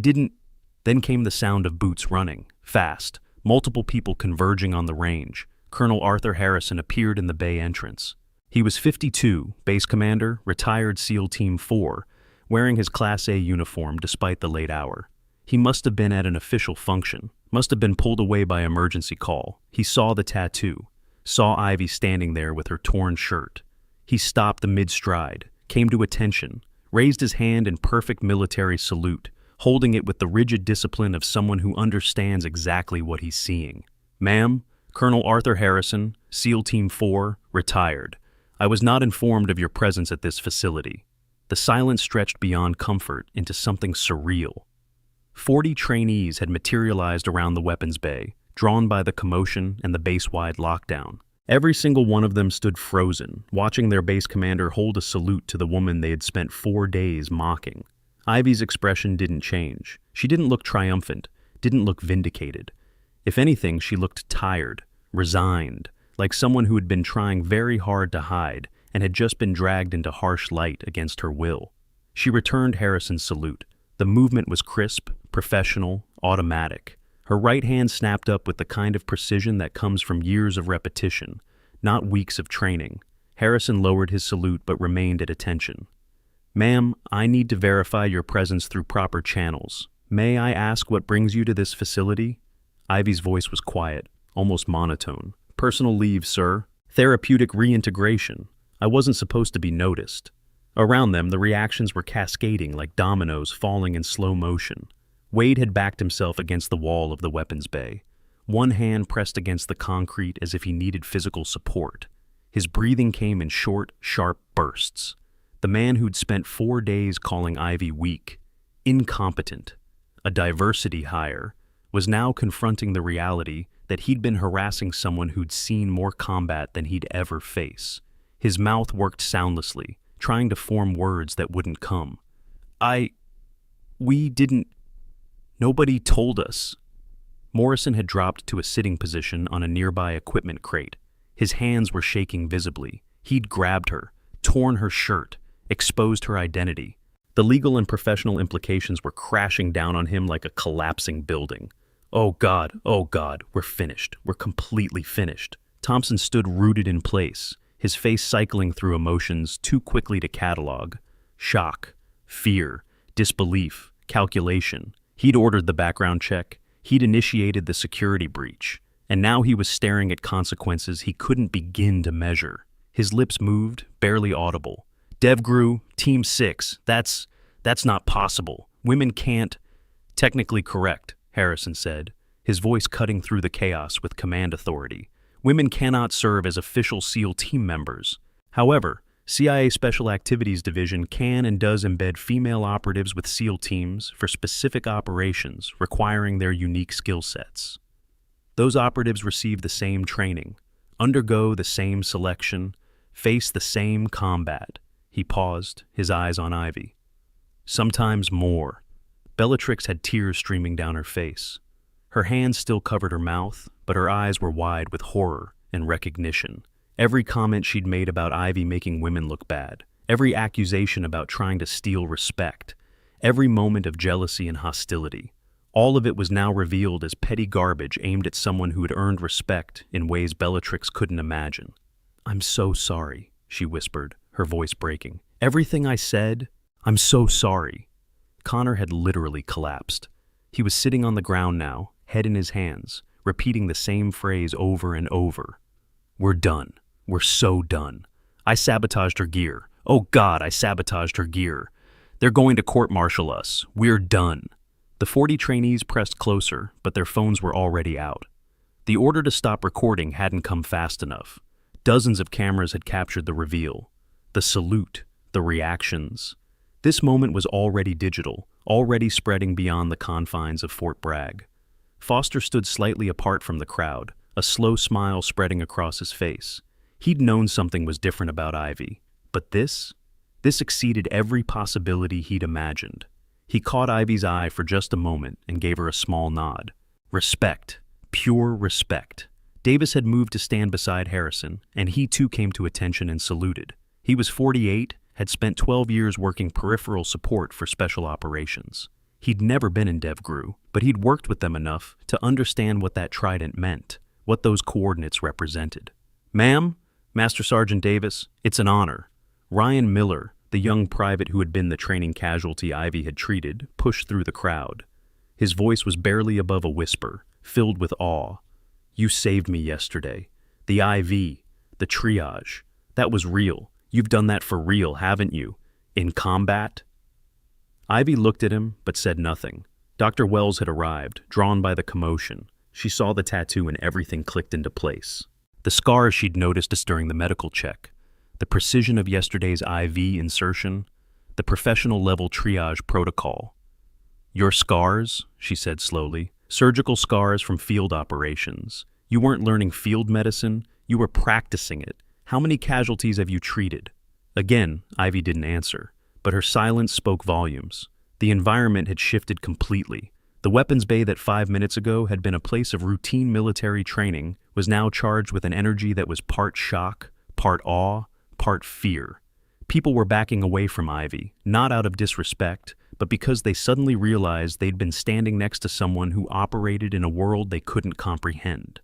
didn't... Then came the sound of boots running, fast, multiple people converging on the range. Colonel Arthur Harrison appeared in the bay entrance. He was 52, base commander, retired SEAL Team 4, wearing his Class A uniform despite the late hour. He must have been at an official function, must have been pulled away by emergency call. He saw the tattoo, saw Ivy standing there with her torn shirt. He stopped mid-stride, came to attention, raised his hand in perfect military salute, holding it with the rigid discipline of someone who understands exactly what he's seeing. Ma'am, Colonel Arthur Harrison, SEAL Team 4, retired. I was not informed of your presence at this facility. The silence stretched beyond comfort into something surreal. 40 trainees had materialized around the weapons bay, drawn by the commotion and the base-wide lockdown. Every single one of them stood frozen, watching their base commander hold a salute to the woman they had spent 4 days mocking. Ivy's expression didn't change. She didn't look triumphant, didn't look vindicated. If anything, she looked tired, resigned, like someone who had been trying very hard to hide and had just been dragged into harsh light against her will. She returned Harrison's salute. The movement was crisp, professional, automatic. Her right hand snapped up with the kind of precision that comes from years of repetition, not weeks of training. Harrison lowered his salute but remained at attention. Ma'am, I need to verify your presence through proper channels. May I ask what brings you to this facility? Ivy's voice was quiet, almost monotone. Personal leave, sir. Therapeutic reintegration. I wasn't supposed to be noticed. Around them, the reactions were cascading like dominoes falling in slow motion. Wade had backed himself against the wall of the weapons bay. One hand pressed against the concrete as if he needed physical support. His breathing came in short, sharp bursts. The man who'd spent 4 days calling Ivy weak, incompetent, a diversity hire, was now confronting the reality that he'd been harassing someone who'd seen more combat than he'd ever face. His mouth worked soundlessly, trying to form words that wouldn't come. We didn't... Nobody told us. Morrison had dropped to a sitting position on a nearby equipment crate. His hands were shaking visibly. He'd grabbed her, torn her shirt, exposed her identity. The legal and professional implications were crashing down on him like a collapsing building. Oh God, we're finished. We're completely finished. Thompson stood rooted in place, his face cycling through emotions too quickly to catalog. Shock, fear, disbelief, calculation. He'd ordered the background check. He'd initiated the security breach. And now he was staring at consequences he couldn't begin to measure. His lips moved, barely audible. DevGru, Team 6, that's not possible. Women can't... Technically correct, Harrison said, his voice cutting through the chaos with command authority. Women cannot serve as official SEAL team members. However, CIA Special Activities Division can and does embed female operatives with SEAL teams for specific operations requiring their unique skill sets. Those operatives receive the same training, undergo the same selection, face the same combat. He paused, his eyes on Ivy. Sometimes more. Bellatrix had tears streaming down her face. Her hands still covered her mouth, but her eyes were wide with horror and recognition. Every comment she'd made about Ivy making women look bad, every accusation about trying to steal respect, every moment of jealousy and hostility, all of it was now revealed as petty garbage aimed at someone who had earned respect in ways Bellatrix couldn't imagine. "I'm so sorry," she whispered, her voice breaking. "Everything I said, I'm so sorry." Connor had literally collapsed. He was sitting on the ground now, head in his hands, repeating the same phrase over and over. "We're done. We're so done. I sabotaged her gear. Oh God, I sabotaged her gear. They're going to court-martial us. We're done." The 40 trainees pressed closer, but their phones were already out. The order to stop recording hadn't come fast enough. Dozens of cameras had captured the reveal, the salute, the reactions. This moment was already digital, already spreading beyond the confines of Fort Bragg. Foster stood slightly apart from the crowd, a slow smile spreading across his face. He'd known something was different about Ivy, but this exceeded every possibility he'd imagined. He caught Ivy's eye for just a moment and gave her a small nod. Respect. Pure respect. Davis had moved to stand beside Harrison, and he too came to attention and saluted. He was 48, had spent 12 years working peripheral support for special operations. He'd never been in DevGru, but he'd worked with them enough to understand what that trident meant, what those coordinates represented. "Ma'am, Master Sergeant Davis, it's an honor." Ryan Miller, the young private who had been the training casualty Ivy had treated, pushed through the crowd. His voice was barely above a whisper, filled with awe. "You saved me yesterday. The IV, the triage, that was real. You've done that for real, haven't you? In combat?" Ivy looked at him, but said nothing. Dr. Wells had arrived, drawn by the commotion. She saw the tattoo and everything clicked into place. The scars she'd noticed during the medical check, the precision of yesterday's IV insertion, the professional-level triage protocol. "Your scars," she said slowly, "surgical scars from field operations. You weren't learning field medicine, you were practicing it. How many casualties have you treated?" Again, Ivy didn't answer, but her silence spoke volumes. The environment had shifted completely. The weapons bay that 5 minutes ago had been a place of routine military training was now charged with an energy that was part shock, part awe, part fear. People were backing away from Ivy, not out of disrespect, but because they suddenly realized they'd been standing next to someone who operated in a world they couldn't comprehend.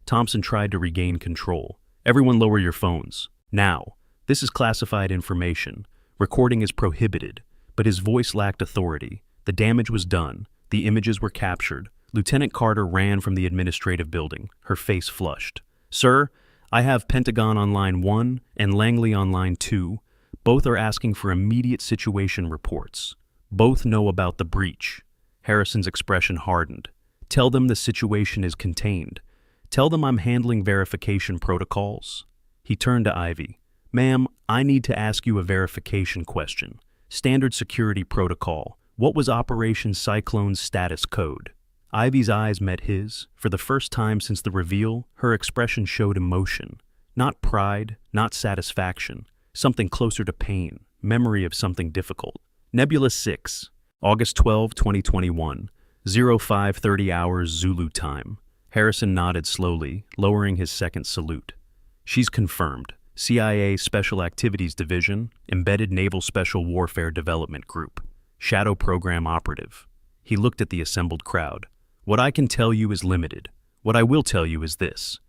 Thompson tried to regain control. "Everyone lower your phones. Now. This is classified information. Recording is prohibited." But his voice lacked authority. The damage was done. The images were captured. Lieutenant Carter ran from the administrative building, her face flushed. "Sir, I have Pentagon on line 1 and Langley on line 2. Both are asking for immediate situation reports. Both know about the breach." Harrison's expression hardened. "Tell them the situation is contained. Tell them I'm handling verification protocols." He turned to Ivy. "Ma'am, I need to ask you a verification question. Standard security protocol. What was Operation Cyclone's status code?" Ivy's eyes met his. For the first time since the reveal, her expression showed emotion. Not pride, not satisfaction. Something closer to pain, memory of something difficult. Nebula 6, August 12, 2021, 0530 hours Zulu time. Harrison nodded slowly, lowering his second salute. "She's confirmed. CIA Special Activities Division, Embedded Naval Special Warfare Development Group. Shadow Program Operative." He looked at the assembled crowd. "What I can tell you is limited. What I will tell you is this.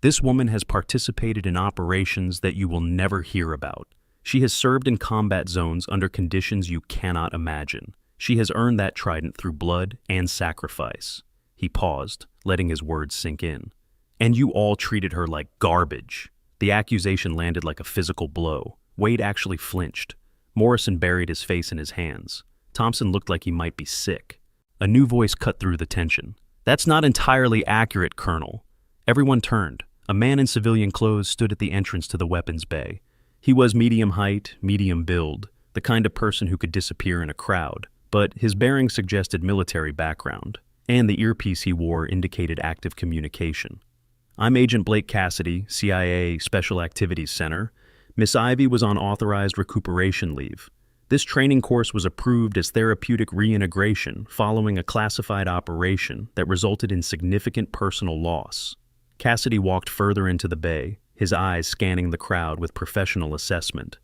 This woman has participated in operations that you will never hear about. She has served in combat zones under conditions you cannot imagine. She has earned that trident through blood and sacrifice." He paused, letting his words sink in. "And you all treated her like garbage." The accusation landed like a physical blow. Wade actually flinched. Morrison buried his face in his hands. Thompson looked like he might be sick. A new voice cut through the tension. "That's not entirely accurate, Colonel." Everyone turned. A man in civilian clothes stood at the entrance to the weapons bay. He was medium height, medium build, the kind of person who could disappear in a crowd, but his bearing suggested military background, and the earpiece he wore indicated active communication. "I'm Agent Blake Cassidy, CIA Special Activities Center. Miss Ivy was on authorized recuperation leave. This training course was approved as therapeutic reintegration following a classified operation that resulted in significant personal loss. Cassidy walked further into the bay, his eyes scanning the crowd with professional assessment.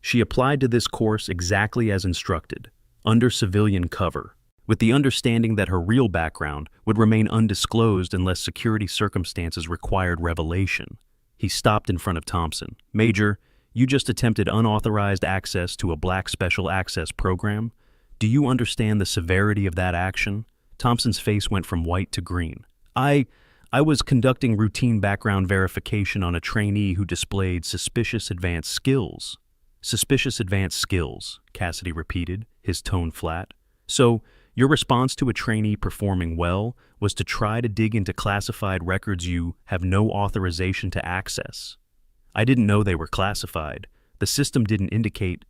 She applied to this course exactly as instructed, under civilian cover, with the understanding that her real background would remain undisclosed unless security circumstances required revelation. He stopped in front of Thompson. "Major, you just attempted unauthorized access to a black special access program. Do you understand the severity of that action?" Thompson's face went from white to green. I was conducting routine background verification on a trainee who displayed suspicious advanced skills." "Suspicious advanced skills," Cassidy repeated, his tone flat. "So, your response to a trainee performing well was to try to dig into classified records you have no authorization to access?" "I didn't know they were classified. The system indicated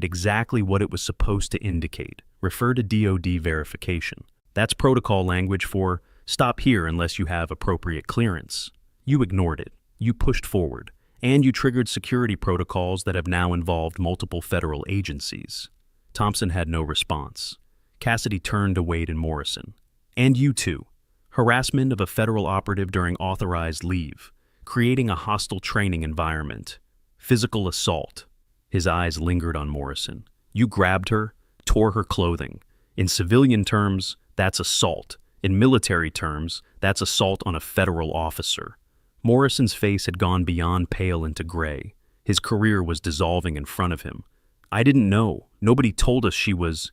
exactly what it was supposed to indicate. Refer to DoD verification. That's protocol language for stop here unless you have appropriate clearance." You ignored it. You pushed forward. And you triggered security protocols that have now involved multiple federal agencies. Thompson had no response. Cassidy turned to Wade and Morrison. "And you too. Harassment of a federal operative during authorized leave. Creating a hostile training environment. Physical assault." His eyes lingered on Morrison. "You grabbed her, tore her clothing. In civilian terms, that's assault. In military terms, that's assault on a federal officer." Morrison's face had gone beyond pale into gray. His career was dissolving in front of him. "I didn't know. Nobody told us she was—"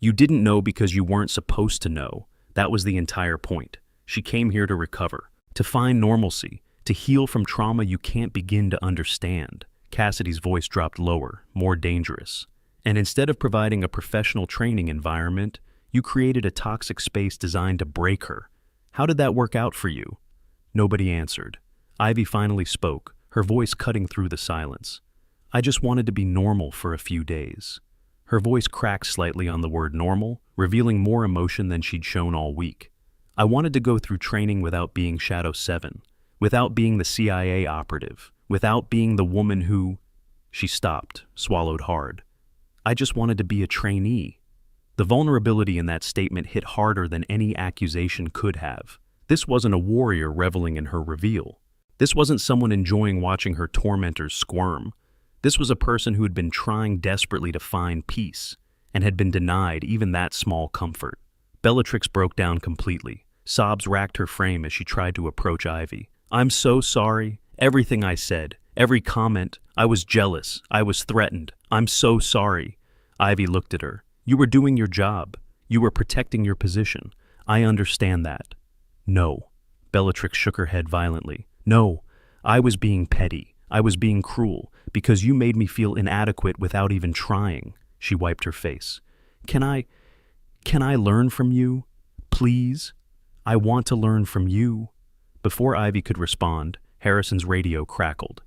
"You didn't know because you weren't supposed to know. That was the entire point. She came here to recover, to find normalcy, to heal from trauma you can't begin to understand." Cassidy's voice dropped lower, more dangerous. "And instead of providing a professional training environment, you created a toxic space designed to break her. How did that work out for you?" Nobody answered. Ivy finally spoke, her voice cutting through the silence. "I just wanted to be normal for a few days." Her voice cracked slightly on the word normal, revealing more emotion than she'd shown all week. "I wanted to go through training without being Shadow 7, without being the CIA operative, without being the woman who—" She stopped, swallowed hard. "I just wanted to be a trainee." The vulnerability in that statement hit harder than any accusation could have. This wasn't a warrior reveling in her reveal. This wasn't someone enjoying watching her tormentors squirm. This was a person who had been trying desperately to find peace, and had been denied even that small comfort. Bellatrix broke down completely. Sobs racked her frame as she tried to approach Ivy. "I'm so sorry. Everything I said, every comment, I was jealous, I was threatened. I'm so sorry." Ivy looked at her. "You were doing your job. You were protecting your position. I understand that." "No." Bellatrix shook her head violently. "No, I was being petty. I was being cruel, because you made me feel inadequate without even trying." She wiped her face. Can I learn from you? Please? I want to learn from you." Before Ivy could respond, Harrison's radio crackled.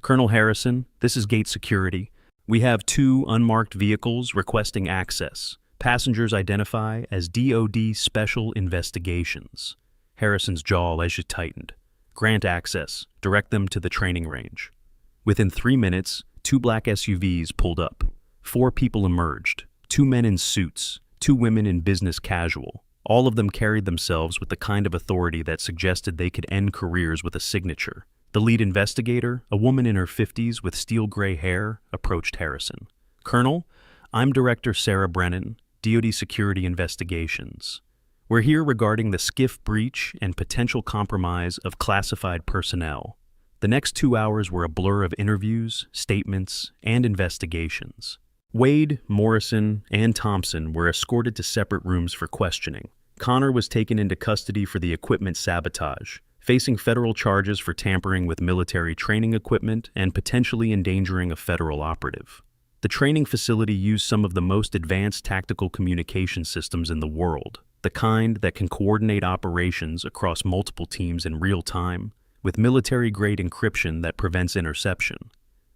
"Colonel Harrison, this is Gate Security. We have 2 unmarked vehicles requesting access. Passengers identify as DoD Special Investigations." Harrison's jaw edged tightened. "Grant access. Direct them to the training range." Within 3 minutes, 2 black SUVs pulled up. 4 people emerged. 2 men in suits, 2 women in business casual. All of them carried themselves with the kind of authority that suggested they could end careers with a signature. The lead investigator, a woman in her 50s with steel gray hair, approached Harrison. "Colonel, I'm Director Sarah Brennan, DoD Security Investigations. We're here regarding the skiff breach and potential compromise of classified personnel." The next 2 hours were a blur of interviews, statements, and investigations. Wade, Morrison, and Thompson were escorted to separate rooms for questioning. Connor was taken into custody for the equipment sabotage, facing federal charges for tampering with military training equipment and potentially endangering a federal operative. The training facility used some of the most advanced tactical communication systems in the world, the kind that can coordinate operations across multiple teams in real time, with military-grade encryption that prevents interception.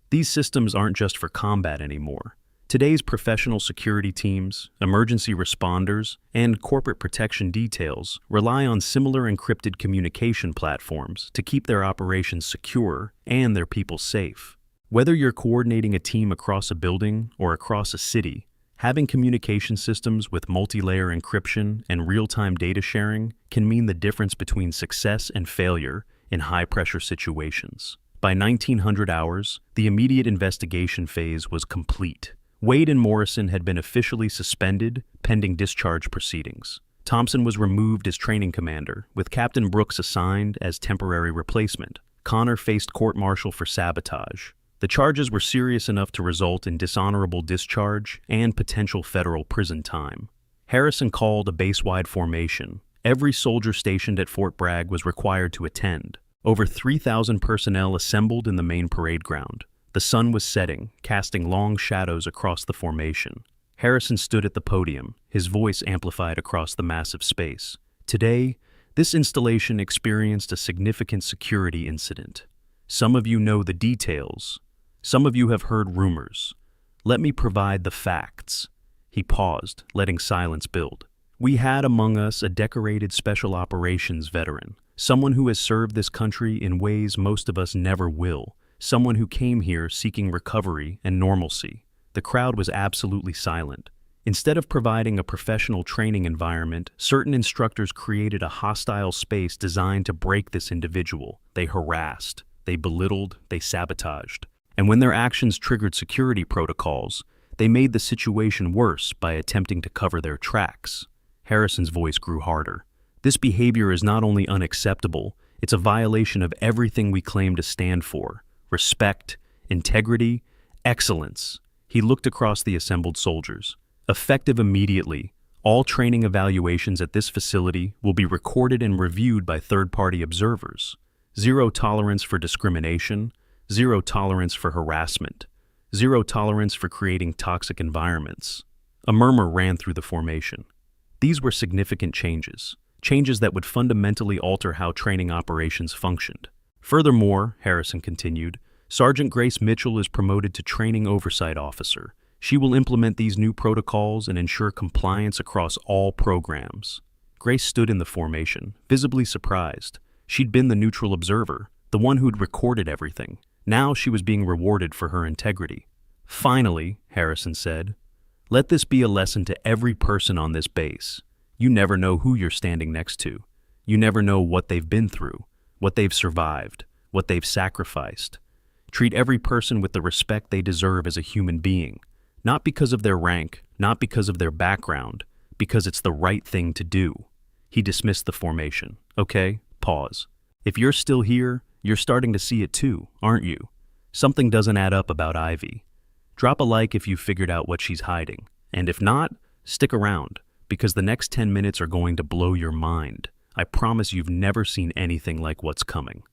These systems aren't just for combat anymore. Today's professional security teams, emergency responders, and corporate protection details rely on similar encrypted communication platforms to keep their operations secure and their people safe. Whether you're coordinating a team across a building or across a city, having communication systems with multi-layer encryption and real-time data sharing can mean the difference between success and failure in high-pressure situations. By 1900 hours, the immediate investigation phase was complete. Wade and Morrison had been officially suspended pending discharge proceedings. Thompson was removed as training commander, with Captain Brooks assigned as temporary replacement. Connor faced court-martial for sabotage. The charges were serious enough to result in dishonorable discharge and potential federal prison time. Harrison called a base-wide formation. Every soldier stationed at Fort Bragg was required to attend. Over 3,000 personnel assembled in the main parade ground. The sun was setting, casting long shadows across the formation. Harrison stood at the podium, his voice amplified across the massive space. Today, this installation experienced a significant security incident. Some of you know the details. Some of you have heard rumors. Let me provide the facts. He paused, letting silence build. We had among us a decorated special operations veteran, someone who has served this country in ways most of us never will, someone who came here seeking recovery and normalcy. The crowd was absolutely silent. Instead of providing a professional training environment, certain instructors created a hostile space designed to break this individual. They harassed, they belittled, they sabotaged. And when their actions triggered security protocols, they made the situation worse by attempting to cover their tracks. Harrison's voice grew harder. This behavior is not only unacceptable, it's a violation of everything we claim to stand for: respect, integrity, excellence. He looked across the assembled soldiers. Effective immediately, all training evaluations at this facility will be recorded and reviewed by third-party observers. Zero tolerance for discrimination, zero tolerance for harassment, zero tolerance for creating toxic environments. A murmur ran through the formation. These were significant changes that would fundamentally alter how training operations functioned. Furthermore, Harrison continued, Sergeant Grace Mitchell is promoted to Training Oversight Officer. She will implement these new protocols and ensure compliance across all programs. Grace stood in the formation, visibly surprised. She'd been the neutral observer, the one who'd recorded everything. Now she was being rewarded for her integrity. Finally, Harrison said, let this be a lesson to every person on this base. You never know who you're standing next to. You never know what they've been through, what they've survived, what they've sacrificed. Treat every person with the respect they deserve as a human being, not because of their rank, not because of their background, because it's the right thing to do. He dismissed the formation. Okay, pause. If you're still here, you're starting to see it too, aren't you? Something doesn't add up about Ivy. Drop a like if you've figured out what she's hiding. And if not, stick around, because the next 10 minutes are going to blow your mind. I promise you've never seen anything like what's coming.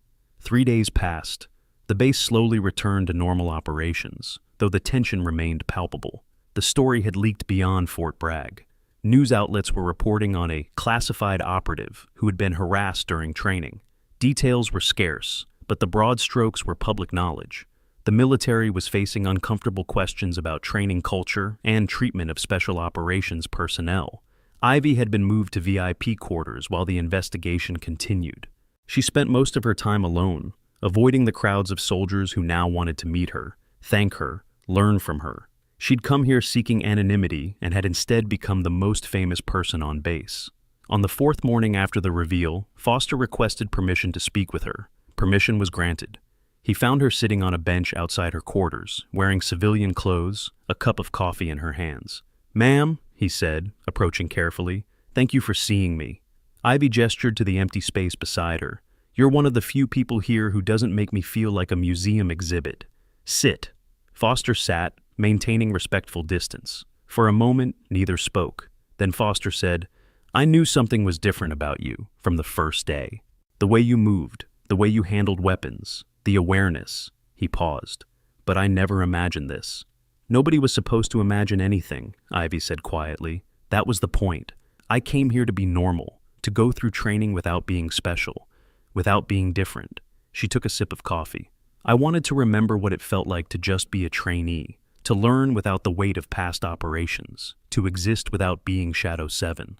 3 days passed. The base slowly returned to normal operations, though the tension remained palpable. The story had leaked beyond Fort Bragg. News outlets were reporting on a classified operative who had been harassed during training. Details were scarce, but the broad strokes were public knowledge. The military was facing uncomfortable questions about training culture and treatment of special operations personnel. Ivy had been moved to VIP quarters while the investigation continued. She spent most of her time alone, avoiding the crowds of soldiers who now wanted to meet her, thank her, learn from her. She'd come here seeking anonymity and had instead become the most famous person on base. On the 4th morning after the reveal, Foster requested permission to speak with her. Permission was granted. He found her sitting on a bench outside her quarters, wearing civilian clothes, a cup of coffee in her hands. "Ma'am," he said, approaching carefully, "thank you for seeing me." Ivy gestured to the empty space beside her. "You're one of the few people here who doesn't make me feel like a museum exhibit. Sit." Foster sat, maintaining respectful distance. For a moment, neither spoke. Then Foster said, "I knew something was different about you from the first day. The way you moved, the way you handled weapons, the awareness." He paused. "But I never imagined this." "Nobody was supposed to imagine anything," Ivy said quietly. "That was the point. I came here to be normal, to go through training without being special, without being different." She took a sip of coffee. "I wanted to remember what it felt like to just be a trainee, to learn without the weight of past operations, to exist without being Shadow 7.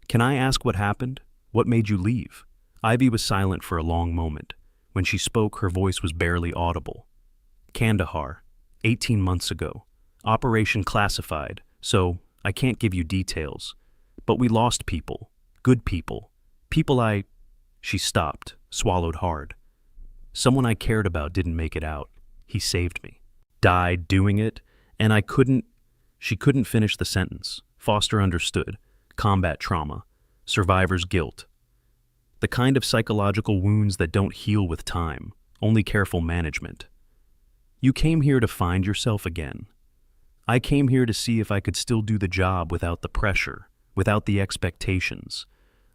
Can I ask what happened? What made you leave?" Ivy was silent for a long moment. When she spoke, her voice was barely audible. Kandahar, 18 months ago. Operation classified, so I can't give you details. But we lost people, good people, people I... She stopped, swallowed hard. Someone I cared about didn't make it out. He saved me. Died doing it, and I couldn't... She couldn't finish the sentence. Foster understood. Combat trauma. Survivor's guilt. The kind of psychological wounds that don't heal with time, only careful management. You came here to find yourself again. I came here to see if I could still do the job without the pressure, without the expectations.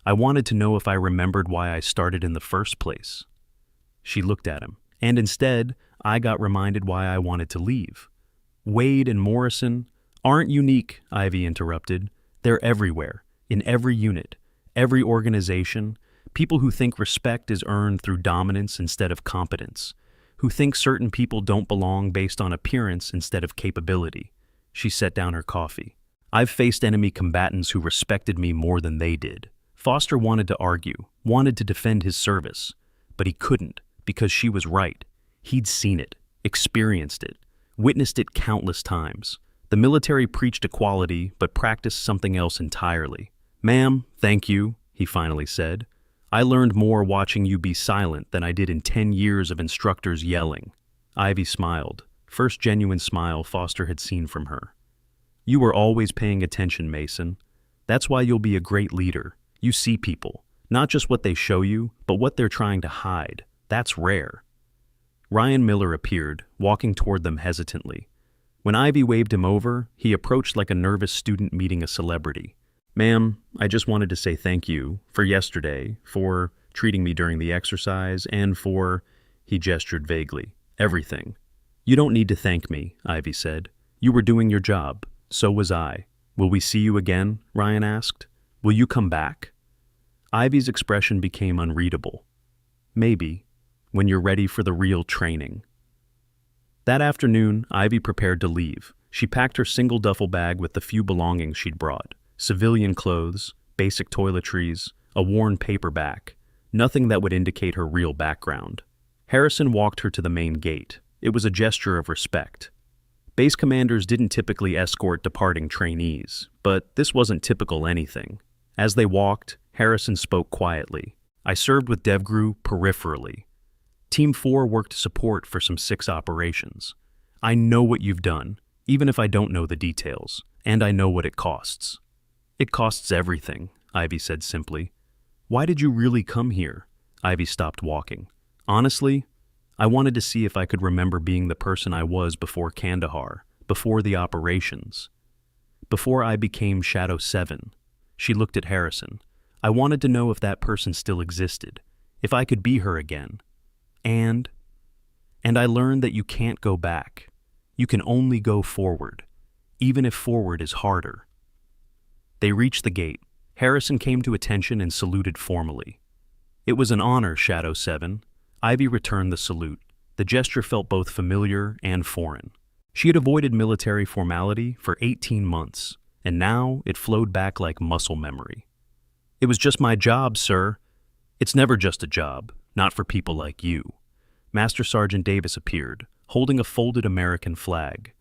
I wanted to know if I remembered why I started in the first place. She looked at him, and instead, I got reminded why I wanted to leave. Wade and Morrison aren't unique, Ivy interrupted. They're everywhere, in every unit, every organization, people who think respect is earned through dominance instead of competence, who think certain people don't belong based on appearance instead of capability. She set down her coffee. I've faced enemy combatants who respected me more than they did. Foster wanted to argue, wanted to defend his service, but he couldn't because she was right. He'd seen it, experienced it, witnessed it countless times. The military preached equality, but practiced something else entirely. "Ma'am, thank you," he finally said. "I learned more watching you be silent than I did in 10 years of instructors yelling." Ivy smiled, first genuine smile Foster had seen from her. "You were always paying attention, Mason. That's why you'll be a great leader. You see people, not just what they show you, but what they're trying to hide. That's rare." Ryan Miller appeared, walking toward them hesitantly. When Ivy waved him over, he approached like a nervous student meeting a celebrity. "Ma'am, I just wanted to say thank you for yesterday, for treating me during the exercise, and for..." He gestured vaguely. "Everything." "You don't need to thank me," Ivy said. "You were doing your job. So was I." "Will we see you again?" Ryan asked. "Will you come back?" Ivy's expression became unreadable. "Maybe, when you're ready for the real training." That afternoon, Ivy prepared to leave. She packed her single duffel bag with the few belongings she'd brought. Civilian clothes, basic toiletries, a worn paperback, nothing that would indicate her real background. Harrison walked her to the main gate. It was a gesture of respect. Base commanders didn't typically escort departing trainees, but this wasn't typical anything. As they walked, Harrison spoke quietly. "I served with DevGru peripherally. Team 4 worked support for some 6 operations. I know what you've done, even if I don't know the details, and I know what it costs." "It costs everything," Ivy said simply. "Why did you really come here?" Ivy stopped walking. "Honestly, I wanted to see if I could remember being the person I was before Kandahar, before the operations. Before I became Shadow 7. She looked at Harrison. "I wanted to know if that person still existed, if I could be her again. And I learned that you can't go back. You can only go forward, even if forward is harder." They reached the gate. Harrison came to attention and saluted formally. "It was an honor, Shadow 7. Ivy returned the salute. The gesture felt both familiar and foreign. She had avoided military formality for 18 months, and now it flowed back like muscle memory. "It was just my job, sir." "It's never just a job, not for people like you." Master Sergeant Davis appeared, holding a folded American flag.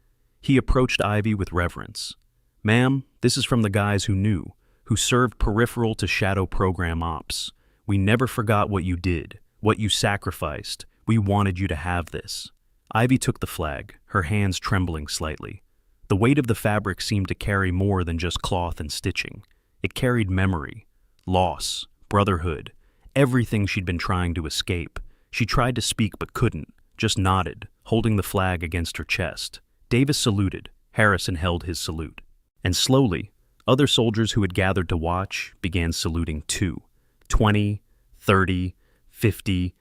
He approached Ivy with reverence. "Ma'am, this is from the guys who knew, who served peripheral to Shadow Program Ops. We never forgot what you did, what you sacrificed. We wanted you to have this." Ivy took the flag, her hands trembling slightly. The weight of the fabric seemed to carry more than just cloth and stitching. It carried memory, loss, brotherhood, everything she'd been trying to escape. She tried to speak but couldn't, just nodded, holding the flag against her chest. Davis saluted. Harrison held his salute. And slowly, other soldiers who had gathered to watch began saluting too. 20, 30, 50,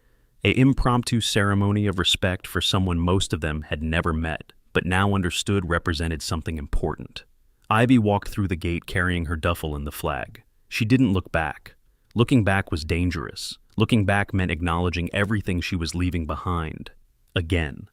an impromptu ceremony of respect for someone most of them had never met, but now understood represented something important. Ivy walked through the gate carrying her duffel and the flag. She didn't look back. Looking back was dangerous. Looking back meant acknowledging everything she was leaving behind. Again.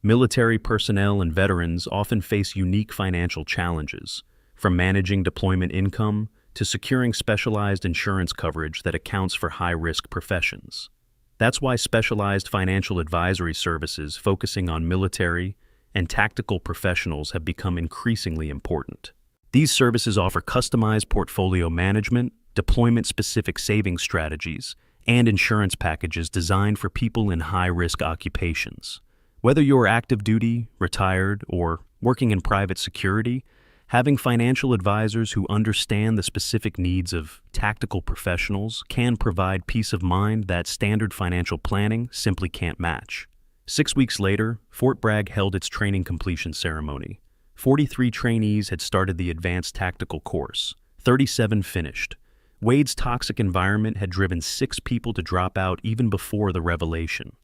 Military personnel and veterans often face unique financial challenges, from managing deployment income to securing specialized insurance coverage that accounts for high-risk professions. That's why specialized financial advisory services focusing on military and tactical professionals have become increasingly important. These services offer customized portfolio management, deployment-specific savings strategies, and insurance packages designed for people in high-risk occupations. Whether you're active duty, retired, or working in private security, having financial advisors who understand the specific needs of tactical professionals can provide peace of mind that standard financial planning simply can't match. 6 weeks later, Fort Bragg held its training completion ceremony. 43 trainees had started the advanced tactical course. 37 finished. Wade's toxic environment had driven 6 people to drop out even before the revelation.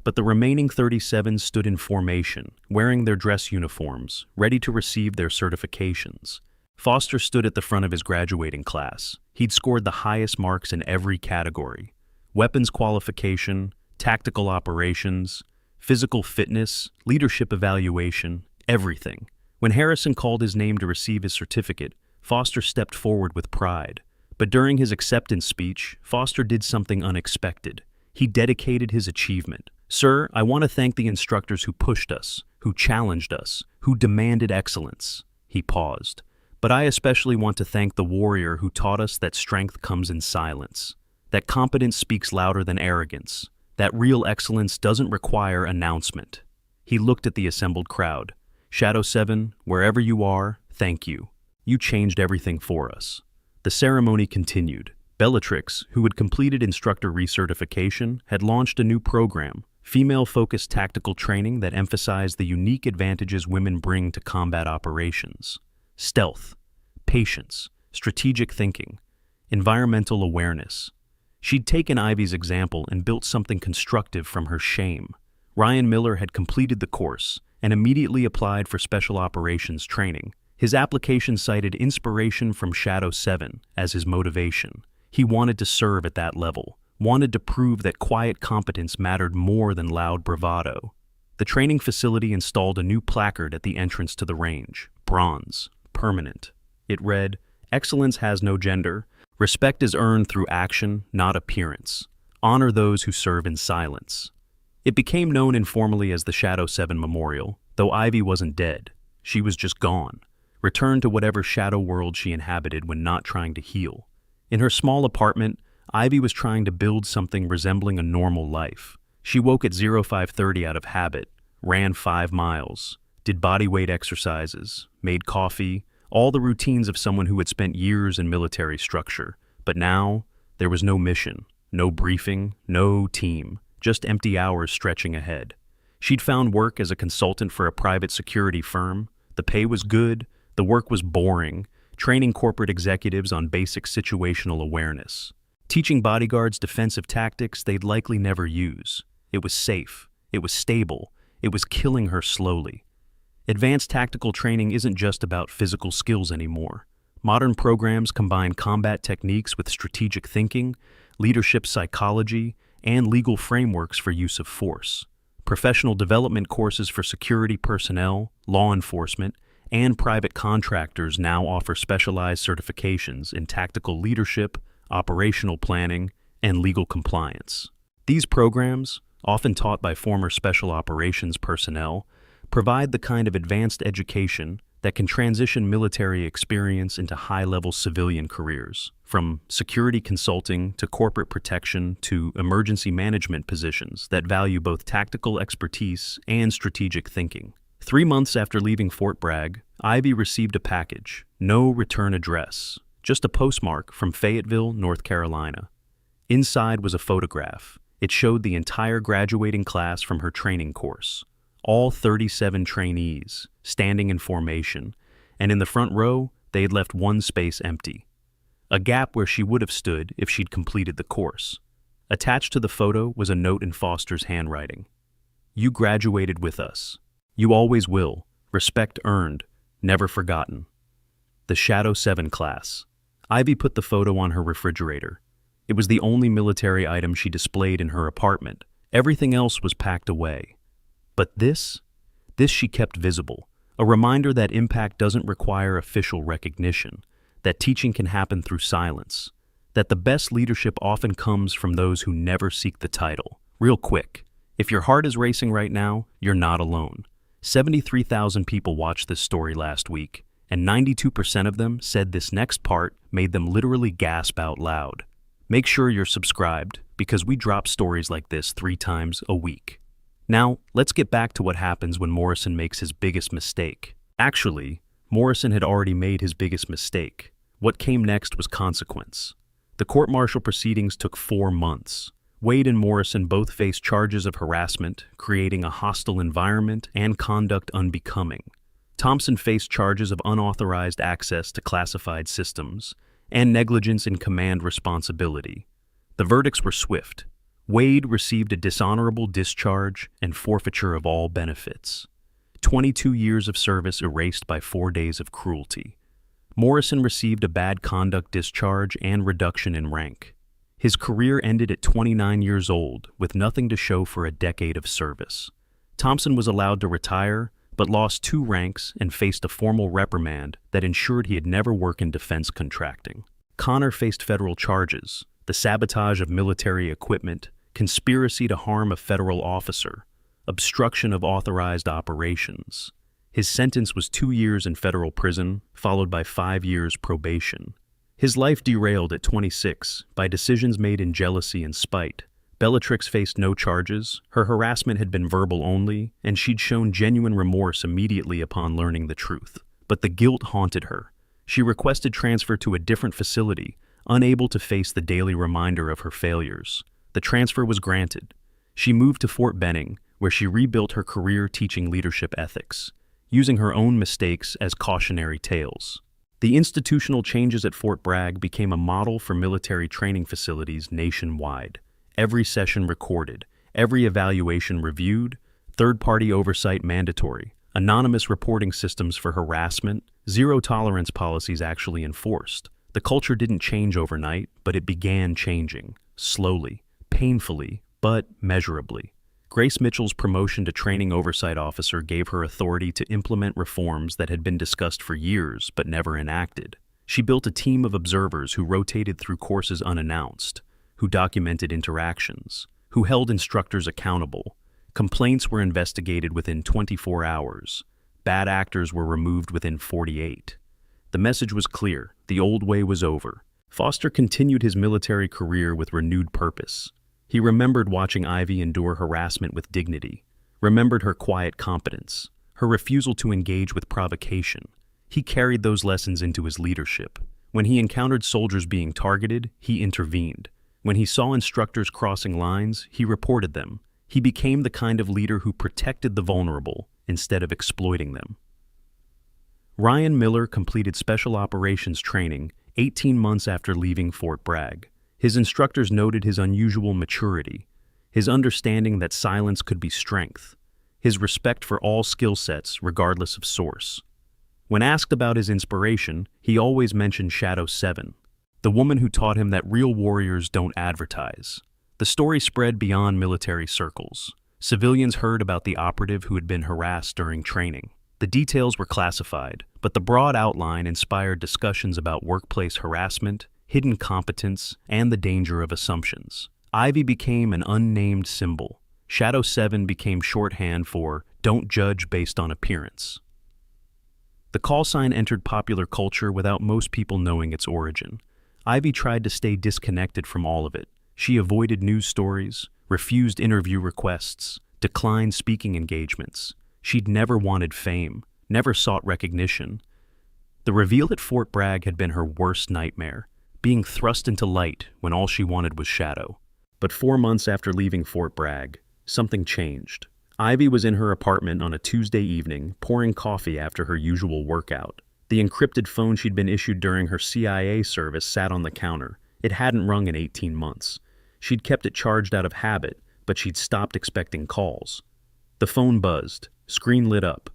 But the remaining 37 stood in formation, wearing their dress uniforms, ready to receive their certifications. Foster stood at the front of his graduating class. He'd scored the highest marks in every category: weapons qualification, tactical operations, physical fitness, leadership evaluation, everything. When Harrison called his name to receive his certificate, Foster stepped forward with pride. But during his acceptance speech, Foster did something unexpected. He dedicated his achievement. "Sir, I want to thank the instructors who pushed us, who challenged us, who demanded excellence." He paused. "But I especially want to thank the warrior who taught us that strength comes in silence, that competence speaks louder than arrogance, that real excellence doesn't require announcement." He looked at the assembled crowd. "Shadow 7, wherever you are, thank you. You changed everything for us." The ceremony continued. Bellatrix, who had completed instructor recertification, had launched a new program, female-focused tactical training that emphasized the unique advantages women bring to combat operations: stealth, patience, strategic thinking, environmental awareness. She'd taken Ivy's example and built something constructive from her shame. Ryan Miller had completed the course and immediately applied for special operations training. His application cited inspiration from Shadow 7 as his motivation. He wanted to serve at that level, wanted to prove that quiet competence mattered more than loud bravado. The training facility installed a new placard at the entrance to the range, bronze, permanent. It read, "Excellence has no gender. Respect is earned through action, not appearance. Honor those who serve in silence." It became known informally as the Shadow 7 Memorial, though Ivy wasn't dead. She was just gone, returned to whatever shadow world she inhabited when not trying to heal. In her small apartment, Ivy was trying to build something resembling a normal life. She woke at 05:30 out of habit, ran 5 miles, did bodyweight exercises, made coffee, all the routines of someone who had spent years in military structure. But now, there was no mission, no briefing, no team, just empty hours stretching ahead. She'd found work as a consultant for a private security firm. The pay was good, the work was boring, training corporate executives on basic situational awareness, teaching bodyguards defensive tactics they'd likely never use. It was safe, it was stable, it was killing her slowly. Advanced tactical training isn't just about physical skills anymore. Modern programs combine combat techniques with strategic thinking, leadership psychology, and legal frameworks for use of force. Professional development courses for security personnel, law enforcement, and private contractors now offer specialized certifications in tactical leadership, operational planning, and legal compliance. These programs, often taught by former special operations personnel, provide the kind of advanced education that can transition military experience into high-level civilian careers, from security consulting to corporate protection to emergency management positions that value both tactical expertise and strategic thinking. 3 months after leaving Fort Bragg, Ivy received a package, no return address, just a postmark from Fayetteville, North Carolina. Inside was a photograph. It showed the entire graduating class from her training course, all 37 trainees, standing in formation, and in the front row, they had left one space empty, a gap where she would have stood if she'd completed the course. Attached to the photo was a note in Foster's handwriting. "You graduated with us. You always will. Respect earned, never forgotten." The Shadow 7 class. Ivy put the photo on her refrigerator. It was the only military item she displayed in her apartment. Everything else was packed away. But this she kept visible, a reminder that impact doesn't require official recognition, that teaching can happen through silence, that the best leadership often comes from those who never seek the title. Real quick, if your heart is racing right now, you're not alone. 73,000 people watched this story last week, and 92% of them said this next part made them literally gasp out loud. Make sure you're subscribed, because we drop stories like this 3 times a week. Now, let's get back to what happens when Morrison makes his biggest mistake. Actually, Morrison had already made his biggest mistake. What came next was consequence. The court-martial proceedings took 4 months. Wade and Morrison both faced charges of harassment, creating a hostile environment, and conduct unbecoming. Thompson faced charges of unauthorized access to classified systems and negligence in command responsibility. The verdicts were swift. Wade received a dishonorable discharge and forfeiture of all benefits. 22 years of service erased by 4 days of cruelty. Morrison received a bad conduct discharge and reduction in rank. His career ended at 29 years old, with nothing to show for a decade of service. Thompson was allowed to retire, but lost 2 ranks and faced a formal reprimand that ensured he'd never work in defense contracting. Connor faced federal charges: the sabotage of military equipment, conspiracy to harm a federal officer, obstruction of authorized operations. His sentence was 2 years in federal prison, followed by 5 years probation. His life derailed at 26 by decisions made in jealousy and spite. Bellatrix faced no charges, her harassment had been verbal only, and she'd shown genuine remorse immediately upon learning the truth. But the guilt haunted her. She requested transfer to a different facility, unable to face the daily reminder of her failures. The transfer was granted. She moved to Fort Benning, where she rebuilt her career teaching leadership ethics, using her own mistakes as cautionary tales. The institutional changes at Fort Bragg became a model for military training facilities nationwide. Every session recorded, every evaluation reviewed, third-party oversight mandatory, anonymous reporting systems for harassment, zero-tolerance policies actually enforced. The culture didn't change overnight, but it began changing, slowly, painfully, but measurably. Grace Mitchell's promotion to training oversight officer gave her authority to implement reforms that had been discussed for years but never enacted. She built a team of observers who rotated through courses unannounced, who documented interactions, who held instructors accountable. Complaints were investigated within 24 hours. Bad actors were removed within 48. The message was clear: the old way was over. Foster continued his military career with renewed purpose. He remembered watching Ivy endure harassment with dignity, remembered her quiet competence, her refusal to engage with provocation. He carried those lessons into his leadership. When he encountered soldiers being targeted, he intervened. When he saw instructors crossing lines, he reported them. He became the kind of leader who protected the vulnerable instead of exploiting them. Ryan Miller completed special operations training 18 months after leaving Fort Bragg. His instructors noted his unusual maturity, his understanding that silence could be strength, his respect for all skill sets regardless of source. When asked about his inspiration, he always mentioned Shadow 7, the woman who taught him that real warriors don't advertise. The story spread beyond military circles. Civilians heard about the operative who had been harassed during training. The details were classified, but the broad outline inspired discussions about workplace harassment, hidden competence, and the danger of assumptions. Ivy became an unnamed symbol. Shadow 7 became shorthand for "don't judge based on appearance." The call sign entered popular culture without most people knowing its origin. Ivy tried to stay disconnected from all of it. She avoided news stories, refused interview requests, declined speaking engagements. She'd never wanted fame, never sought recognition. The reveal at Fort Bragg had been her worst nightmare, being thrust into light when all she wanted was shadow. But 4 months after leaving Fort Bragg, something changed. Ivy was in her apartment on a Tuesday evening, pouring coffee after her usual workout. The encrypted phone she'd been issued during her CIA service sat on the counter. It hadn't rung in 18 months. She'd kept it charged out of habit, but she'd stopped expecting calls. The phone buzzed. Screen lit up.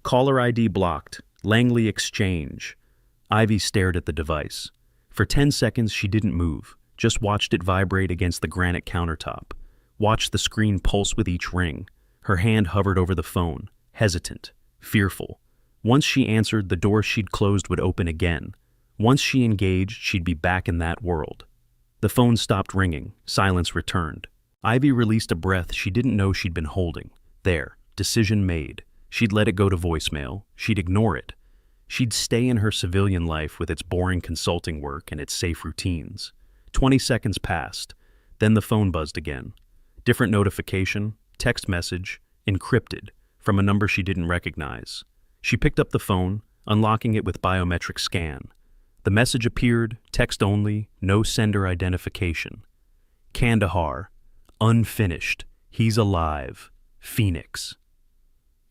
Caller ID blocked. Langley Exchange. Ivy stared at the device. For 10 seconds, she didn't move, just watched it vibrate against the granite countertop, watched the screen pulse with each ring. Her hand hovered over the phone, hesitant, fearful. Once she answered, the door she'd closed would open again. Once she engaged, she'd be back in that world. The phone stopped ringing. Silence returned. Ivy released a breath she didn't know she'd been holding. There, decision made. She'd let it go to voicemail. She'd ignore it. She'd stay in her civilian life with its boring consulting work and its safe routines. 20 seconds passed. Then the phone buzzed again. Different notification, text message, encrypted, from a number she didn't recognize. She picked up the phone, unlocking it with biometric scan. The message appeared, text only, no sender identification. Kandahar, unfinished, he's alive, Phoenix.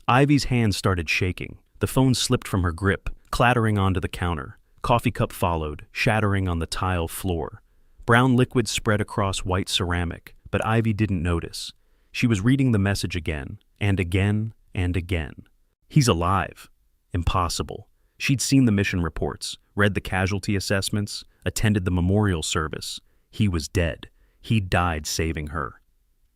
Ivy's hands started shaking. The phone slipped from her grip, clattering onto the counter. Coffee cup followed, shattering on the tile floor. Brown liquid spread across white ceramic, but Ivy didn't notice. She was reading the message again, and again, and again. He's alive. Impossible. She'd seen the mission reports, read the casualty assessments, attended the memorial service. He was dead. He'd died saving her.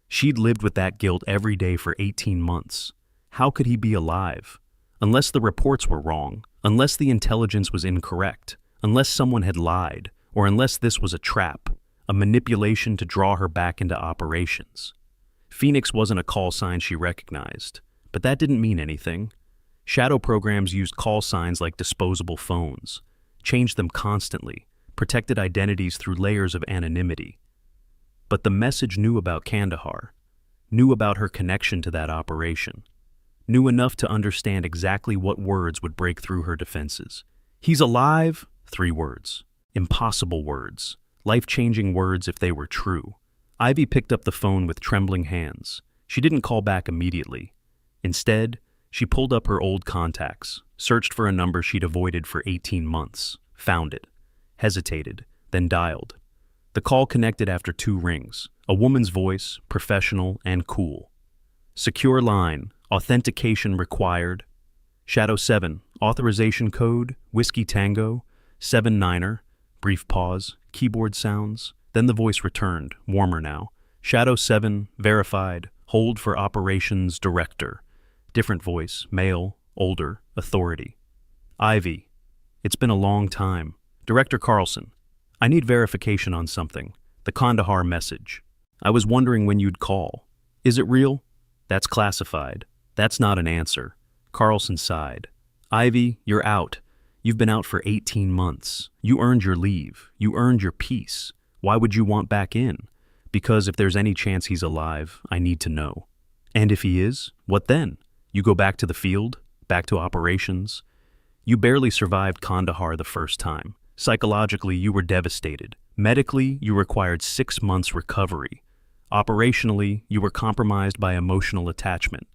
She'd lived with that guilt every day for 18 months. How could he be alive? Unless the reports were wrong, unless the intelligence was incorrect, unless someone had lied, or unless this was a trap, a manipulation to draw her back into operations. Phoenix wasn't a call sign she recognized, but that didn't mean anything. Shadow programs used call signs like disposable phones, changed them constantly, protected identities through layers of anonymity. But the message knew about Kandahar, knew about her connection to that operation, knew enough to understand exactly what words would break through her defenses. He's alive? 3 words. Impossible words. Life-changing words if they were true. Ivy picked up the phone with trembling hands. She didn't call back immediately. Instead, she pulled up her old contacts, searched for a number she'd avoided for 18 months, found it, hesitated, then dialed. The call connected after 2 rings, a woman's voice, professional and cool. Secure line, authentication required. Shadow 7, authorization code, Whiskey Tango, 7-9er, brief pause, keyboard sounds. Then the voice returned, warmer now. Shadow 7, verified, hold for operations director. Different voice, male, older, authority. Ivy, it's been a long time. Director Carlson, I need verification on something. The Kandahar message. I was wondering when you'd call. Is it real? That's classified. That's not an answer. Carlson sighed. Ivy, you're out. You've been out for 18 months. You earned your leave. You earned your peace. Why would you want back in? Because if there's any chance he's alive, I need to know. And if he is, what then? You go back to the field? Back to operations? You barely survived Kandahar the first time. Psychologically, you were devastated. Medically, you required 6 months recovery. Operationally, you were compromised by emotional attachment.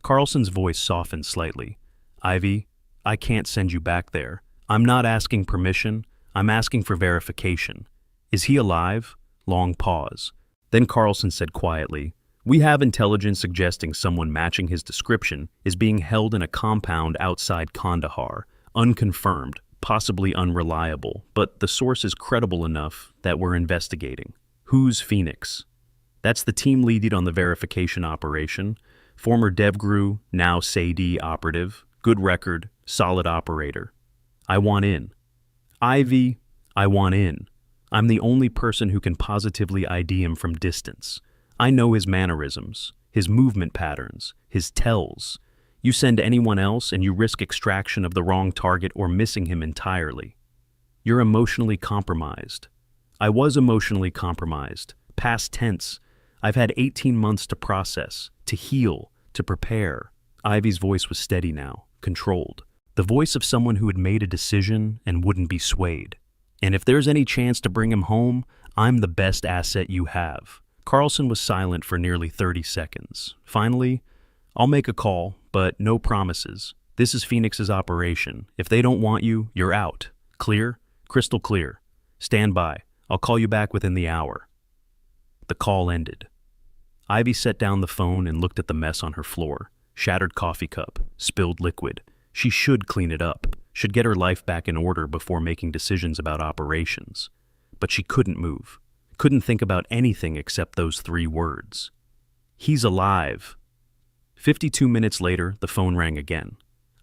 Carlson's voice softened slightly. Ivy, I can't send you back there. I'm not asking permission. I'm asking for verification. Is he alive? Long pause. Then Carlson said quietly, we have intelligence suggesting someone matching his description is being held in a compound outside Kandahar, unconfirmed, possibly unreliable, but the source is credible enough that we're investigating. Who's Phoenix? That's the team lead on the verification operation. Former DevGru, now SAD operative, good record, solid operator. I want in. Ivy, I want in. I'm the only person who can positively ID him from distance. I know his mannerisms, his movement patterns, his tells. You send anyone else and you risk extraction of the wrong target or missing him entirely. You're emotionally compromised. I was emotionally compromised. Past tense. I've had 18 months to process, to heal, to prepare. Ivy's voice was steady now, controlled. The voice of someone who had made a decision and wouldn't be swayed. And if there's any chance to bring him home, I'm the best asset you have. Carlson was silent for nearly 30 seconds. Finally, I'll make a call, but no promises. This is Phoenix's operation. If they don't want you, you're out. Clear? Crystal clear. Stand by. I'll call you back within the hour. The call ended. Ivy set down the phone and looked at the mess on her floor. Shattered coffee cup, spilled liquid. She should clean it up, should get her life back in order before making decisions about operations. But she couldn't move. Couldn't think about anything except those 3 words. He's alive. 52 minutes later, the phone rang again.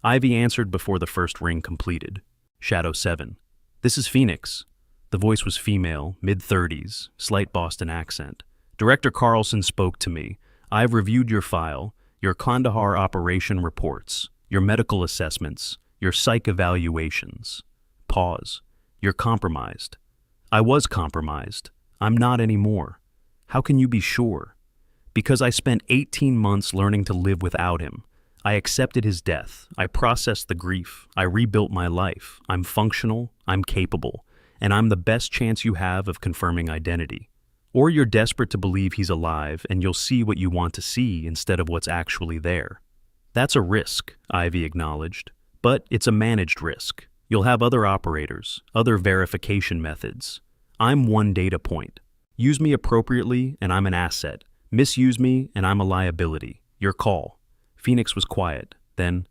Ivy answered before the first ring completed. Shadow 7. This is Phoenix. The voice was female, mid-30s, slight Boston accent. Director Carlson spoke to me. I've reviewed your file, your Kandahar operation reports, your medical assessments, your psych evaluations. Pause. You're compromised. I was compromised. I'm not anymore. How can you be sure? Because I spent 18 months learning to live without him. I accepted his death. I processed the grief. I rebuilt my life. I'm functional. I'm capable. And I'm the best chance you have of confirming identity. Or you're desperate to believe he's alive and you'll see what you want to see instead of what's actually there. That's a risk, Ivy acknowledged. But it's a managed risk. You'll have other operators, other verification methods. I'm one data point. Use me appropriately and I'm an asset. Misuse me and I'm a liability. Your call. Phoenix was quiet. Then,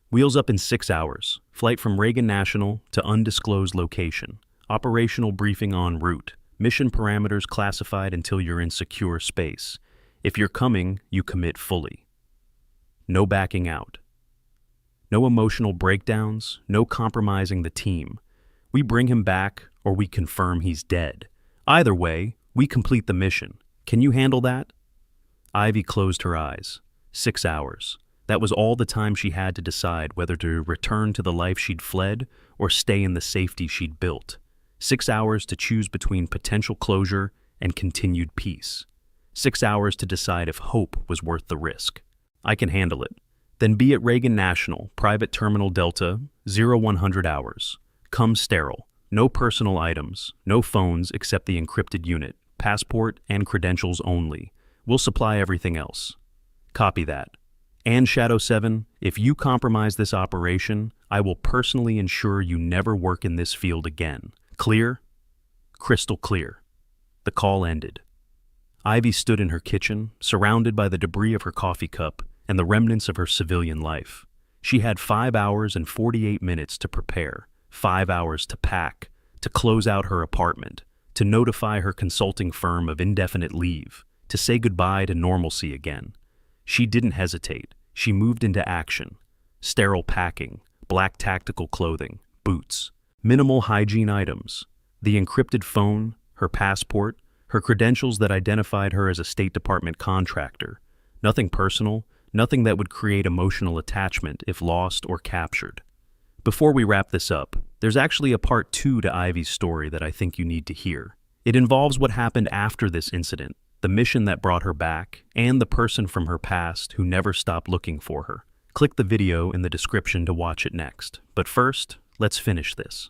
wheels up in 6 hours. Flight from Reagan National to undisclosed location. Operational briefing en route. Mission parameters classified until you're in secure space. If you're coming, you commit fully. No backing out. No emotional breakdowns, no compromising the team. We bring him back or we confirm he's dead. Either way, we complete the mission. Can you handle that? Ivy closed her eyes. 6 hours. That was all the time she had to decide whether to return to the life she'd fled or stay in the safety she'd built. 6 hours to choose between potential closure and continued peace. 6 hours to decide if hope was worth the risk. I can handle it. Then be at Reagan National, Private Terminal Delta, 0100 hours. Come sterile. No personal items, no phones except the encrypted unit, passport and credentials only. We'll supply everything else. Copy that. And Shadow 7, if you compromise this operation, I will personally ensure you never work in this field again. Clear? Crystal clear. The call ended. Ivy stood in her kitchen, surrounded by the debris of her coffee cup and the remnants of her civilian life. She had 5 hours and 48 minutes to prepare, 5 hours to pack, to close out her apartment, to notify her consulting firm of indefinite leave, to say goodbye to normalcy again. She didn't hesitate. She moved into action. Sterile packing, black tactical clothing, boots, minimal hygiene items, the encrypted phone, her passport, her credentials that identified her as a State Department contractor. Nothing personal, nothing that would create emotional attachment if lost or captured. Before we wrap this up, there's actually a part 2 to Ivy's story that I think you need to hear. It involves what happened after this incident, the mission that brought her back, and the person from her past who never stopped looking for her. Click the video in the description to watch it next. But first, let's finish this.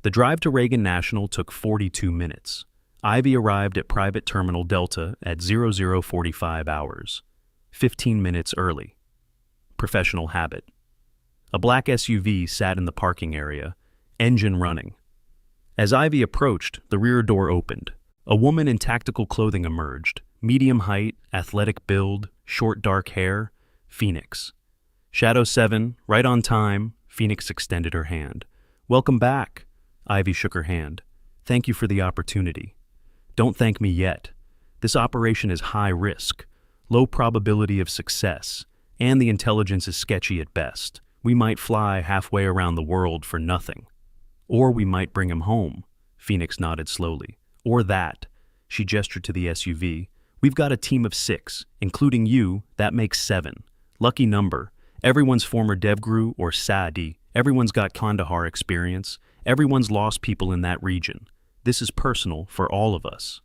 The drive to Reagan National took 42 minutes. Ivy arrived at Private Terminal Delta at 0045 hours, 15 minutes early. Professional habit. A black SUV sat in the parking area, engine running. As Ivy approached, the rear door opened. A woman in tactical clothing emerged, medium height, athletic build, short dark hair, Phoenix. Shadow 7, right on time, Phoenix extended her hand. Welcome back. Ivy shook her hand. Thank you for the opportunity. Don't thank me yet. This operation is high risk, low probability of success, and the intelligence is sketchy at best. We might fly halfway around the world for nothing. Or we might bring him home. Phoenix nodded slowly. Or that. She gestured to the SUV. We've got a team of 6, including you, that makes 7. Lucky number. Everyone's former DevGru or SADI. Everyone's got Kandahar experience. Everyone's lost people in that region. This is personal for all of us.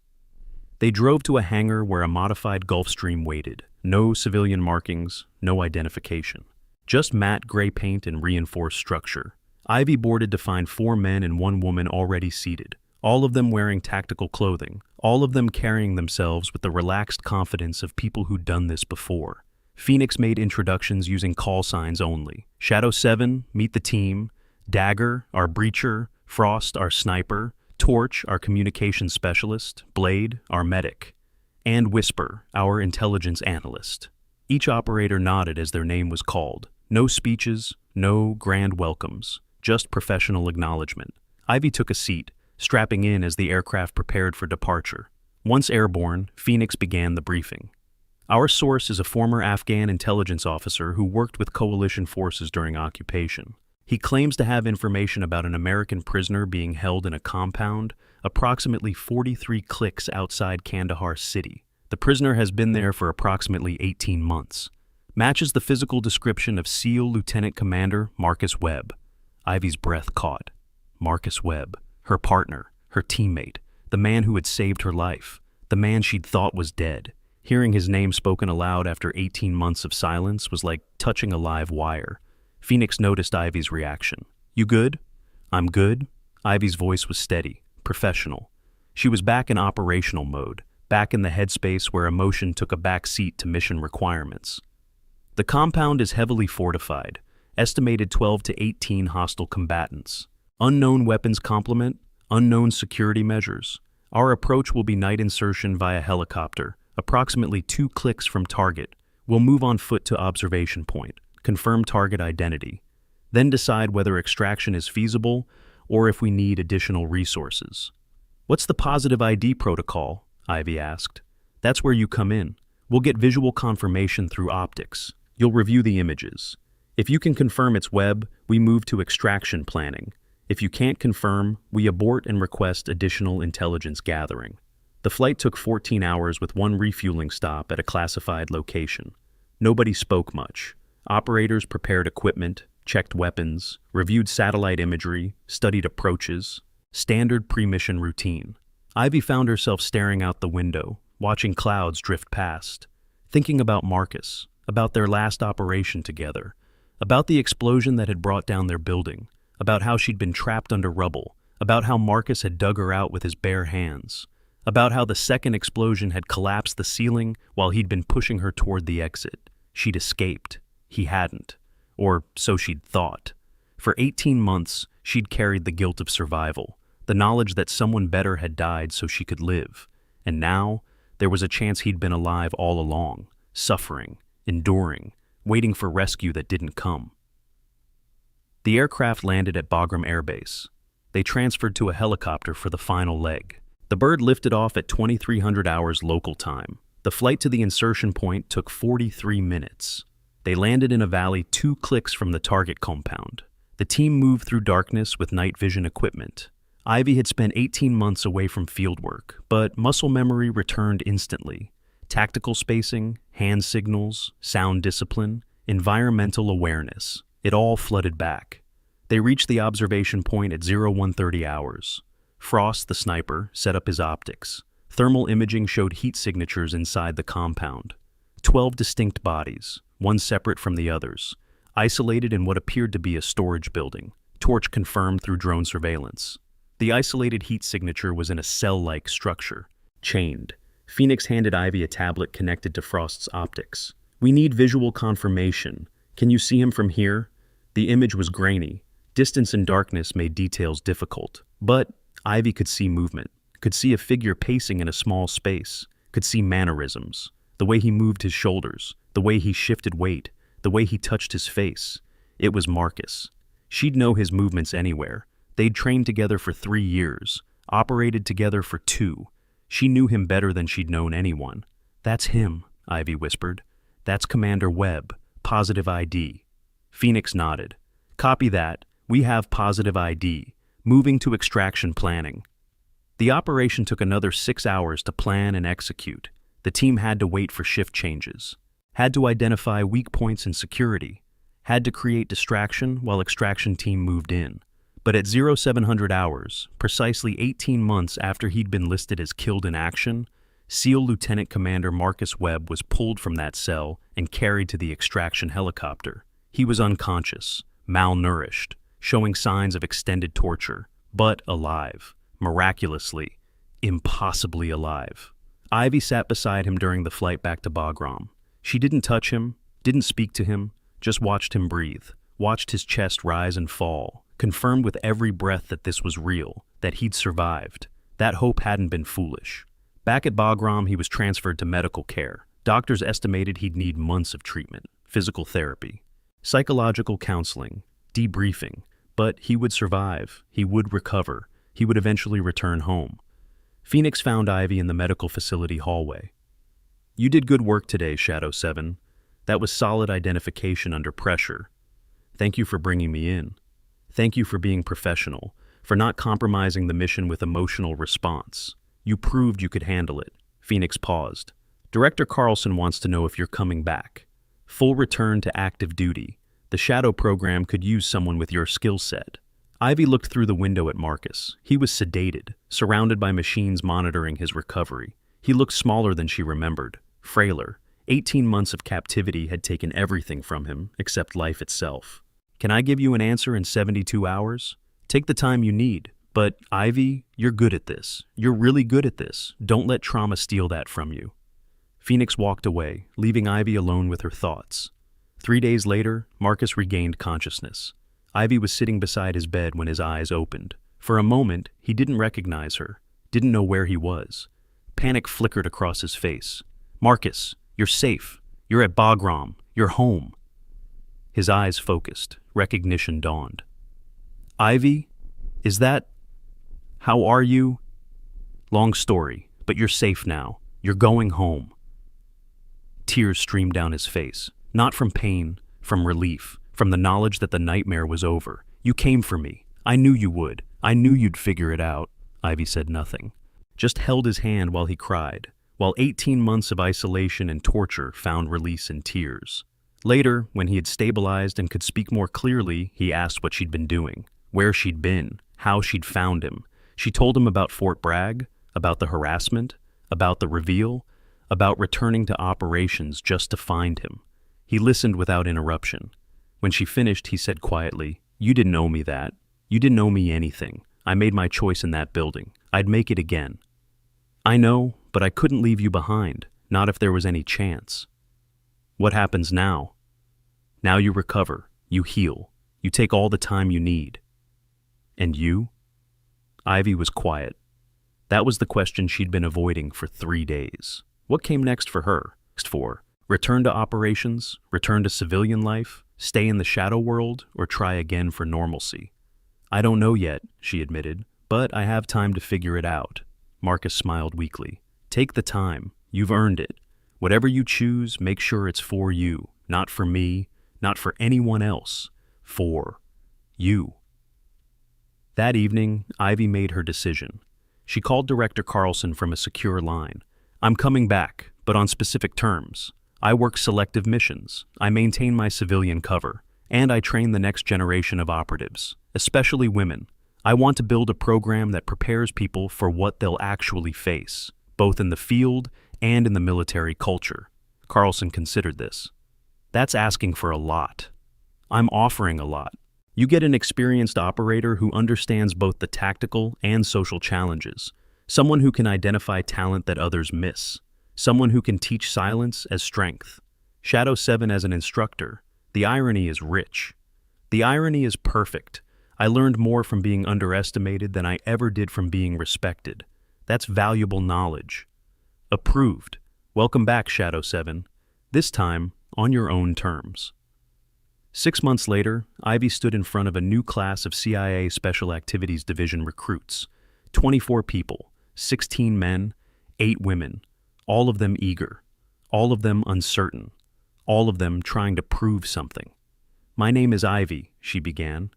They drove to a hangar where a modified Gulfstream waited. No civilian markings, no identification. Just matte gray paint and reinforced structure. Ivy boarded to find 4 men and 1 woman already seated, all of them wearing tactical clothing, all of them carrying themselves with the relaxed confidence of people who'd done this before. Phoenix made introductions using call signs only. Shadow 7, meet the team. Dagger, our breacher. Frost, our sniper. Torch, our communications specialist. Blade, our medic. And Whisper, our intelligence analyst. Each operator nodded as their name was called. No speeches, no grand welcomes, just professional acknowledgement. Ivy took a seat, strapping in as the aircraft prepared for departure. Once airborne, Phoenix began the briefing. Our source is a former Afghan intelligence officer who worked with coalition forces during occupation. He claims to have information about an American prisoner being held in a compound approximately 43 clicks outside Kandahar city. The prisoner has been there for approximately 18 months. Matches the physical description of SEAL Lieutenant Commander Marcus Webb. Ivy's breath caught. Marcus Webb, her partner, her teammate, the man who had saved her life, the man she'd thought was dead. Hearing his name spoken aloud after 18 months of silence was like touching a live wire. Phoenix noticed Ivy's reaction. "You good?" "I'm good." Ivy's voice was steady, professional. She was back in operational mode, back in the headspace where emotion took a back seat to mission requirements. The compound is heavily fortified, estimated 12 to 18 hostile combatants. Unknown weapons complement, unknown security measures. Our approach will be night insertion via helicopter, approximately 2 clicks from target. We'll move on foot to observation point, confirm target identity, then decide whether extraction is feasible or if we need additional resources. "What's the positive ID protocol?" Ivy asked. "That's where you come in. We'll get visual confirmation through optics. You'll review the images. If you can confirm it's Webb, we move to extraction planning. If you can't confirm, we abort and request additional intelligence gathering." The flight took 14 hours with one refueling stop at a classified location. Nobody spoke much. Operators prepared equipment, checked weapons, reviewed satellite imagery, studied approaches. Standard pre-mission routine. Ivy found herself staring out the window, watching clouds drift past, thinking about Marcus, about their last operation together, about the explosion that had brought down their building, about how she'd been trapped under rubble, about how Marcus had dug her out with his bare hands, about how the second explosion had collapsed the ceiling while he'd been pushing her toward the exit. She'd escaped. He hadn't. Or so she'd thought. For 18 months, she'd carried the guilt of survival, the knowledge that someone better had died so she could live. And now, there was a chance he'd been alive all along, suffering, enduring, waiting for rescue that didn't come. The aircraft landed at Bagram Air Base. They transferred to a helicopter for the final leg. The bird lifted off at 2300 hours local time. The flight to the insertion point took 43 minutes. They landed in a valley 2 clicks from the target compound. The team moved through darkness with night vision equipment. Ivy had spent 18 months away from fieldwork, but muscle memory returned instantly. Tactical spacing, hand signals, sound discipline, environmental awareness. It all flooded back. They reached the observation point at 0130 hours. Frost, the sniper, set up his optics. Thermal imaging showed heat signatures inside the compound. 12 distinct bodies, one separate from the others, isolated in what appeared to be a storage building. Torch confirmed through drone surveillance. The isolated heat signature was in a cell-like structure, chained. Phoenix handed Ivy a tablet connected to Frost's optics. "We need visual confirmation. Can you see him from here?" The image was grainy. Distance and darkness made details difficult. But Ivy could see movement, could see a figure pacing in a small space, could see mannerisms, the way he moved his shoulders, the way he shifted weight, the way he touched his face. It was Marcus. She'd know his movements anywhere. They'd trained together for 3 years, operated together for 2. She knew him better than she'd known anyone. "That's him," Ivy whispered. "That's Commander Webb. Positive ID." Phoenix nodded. "Copy that. We have positive ID. Moving to extraction planning." The operation took another 6 hours to plan and execute. The team had to wait for shift changes, had to identify weak points in security, had to create distraction while extraction team moved in. But at 0700 hours, precisely 18 months after he'd been listed as killed in action, SEAL Lieutenant Commander Marcus Webb was pulled from that cell and carried to the extraction helicopter. He was unconscious, malnourished, showing signs of extended torture, but alive, miraculously, impossibly alive. Ivy sat beside him during the flight back to Bagram. She didn't touch him, didn't speak to him, just watched him breathe, watched his chest rise and fall, confirmed with every breath that this was real, that he'd survived. That hope hadn't been foolish. Back at Bagram, he was transferred to medical care. Doctors estimated he'd need months of treatment, physical therapy, psychological counseling, debriefing, but he would survive, he would recover, he would eventually return home. Phoenix found Ivy in the medical facility hallway. "You did good work today, Shadow 7. That was solid identification under pressure. Thank you for bringing me in. Thank you for being professional, for not compromising the mission with emotional response. You proved you could handle it." Phoenix paused. Director Carlson wants to know if you're coming back. Full return to active duty. The shadow program could use someone with your skill set. Ivy looked through the window at Marcus. He was sedated, surrounded by machines monitoring his recovery. He looked smaller than she remembered, frailer. 18 months of captivity had taken everything from him, except life itself. Can I give you an answer in 72 hours? Take the time you need. But, Ivy, you're good at this. You're really good at this. Don't let trauma steal that from you. Phoenix walked away, leaving Ivy alone with her thoughts. 3 days later, Marcus regained consciousness. Ivy was sitting beside his bed when his eyes opened. For a moment, he didn't recognize her, didn't know where he was. Panic flickered across his face. Marcus, you're safe. You're at Bagram. You're home. His eyes focused. Recognition dawned. Ivy? Is that... How are you? Long story, but you're safe now. You're going home. Tears streamed down his face, not from pain, from relief, from the knowledge that the nightmare was over. You came for me. I knew you would. I knew you'd figure it out. Ivy said nothing, just held his hand while he cried, while 18 months of isolation and torture found release in tears. Later, when he had stabilized and could speak more clearly, he asked what she'd been doing, where she'd been, how she'd found him. She told him about Fort Bragg, about the harassment, about the reveal, about returning to operations just to find him. He listened without interruption. When she finished, he said quietly, "You didn't owe me that. You didn't owe me anything. I made my choice in that building. I'd make it again." "I know, but I couldn't leave you behind, not if there was any chance." "What happens now?" "Now you recover, you heal, you take all the time you need." "And you?" Ivy was quiet. That was the question she'd been avoiding for 3 days. What came next for her? Return to operations, return to civilian life, stay in the shadow world, or try again for normalcy? "I don't know yet," she admitted, "but I have time to figure it out." Marcus smiled weakly. "Take the time. You've earned it. Whatever you choose, make sure it's for you, not for me, not for anyone else. For you." That evening, Ivy made her decision. She called Director Carlson from a secure line. "I'm coming back, but on specific terms. I work selective missions, I maintain my civilian cover, and I train the next generation of operatives, especially women. I want to build a program that prepares people for what they'll actually face, both in the field and in the military culture." Carlson considered this. "That's asking for a lot. I'm offering a lot. You get an experienced operator who understands both the tactical and social challenges, someone who can identify talent that others miss, someone who can teach silence as strength. Shadow 7 as an instructor. The irony is rich. The irony is perfect. I learned more from being underestimated than I ever did from being respected. That's valuable knowledge." "Approved. Welcome back, Shadow 7. This time, on your own terms." 6 months later, Ivy stood in front of a new class of CIA Special Activities Division recruits. 24 people, 16 men, 8 women, all of them eager, all of them uncertain, all of them trying to prove something. "My name is Ivy," she began.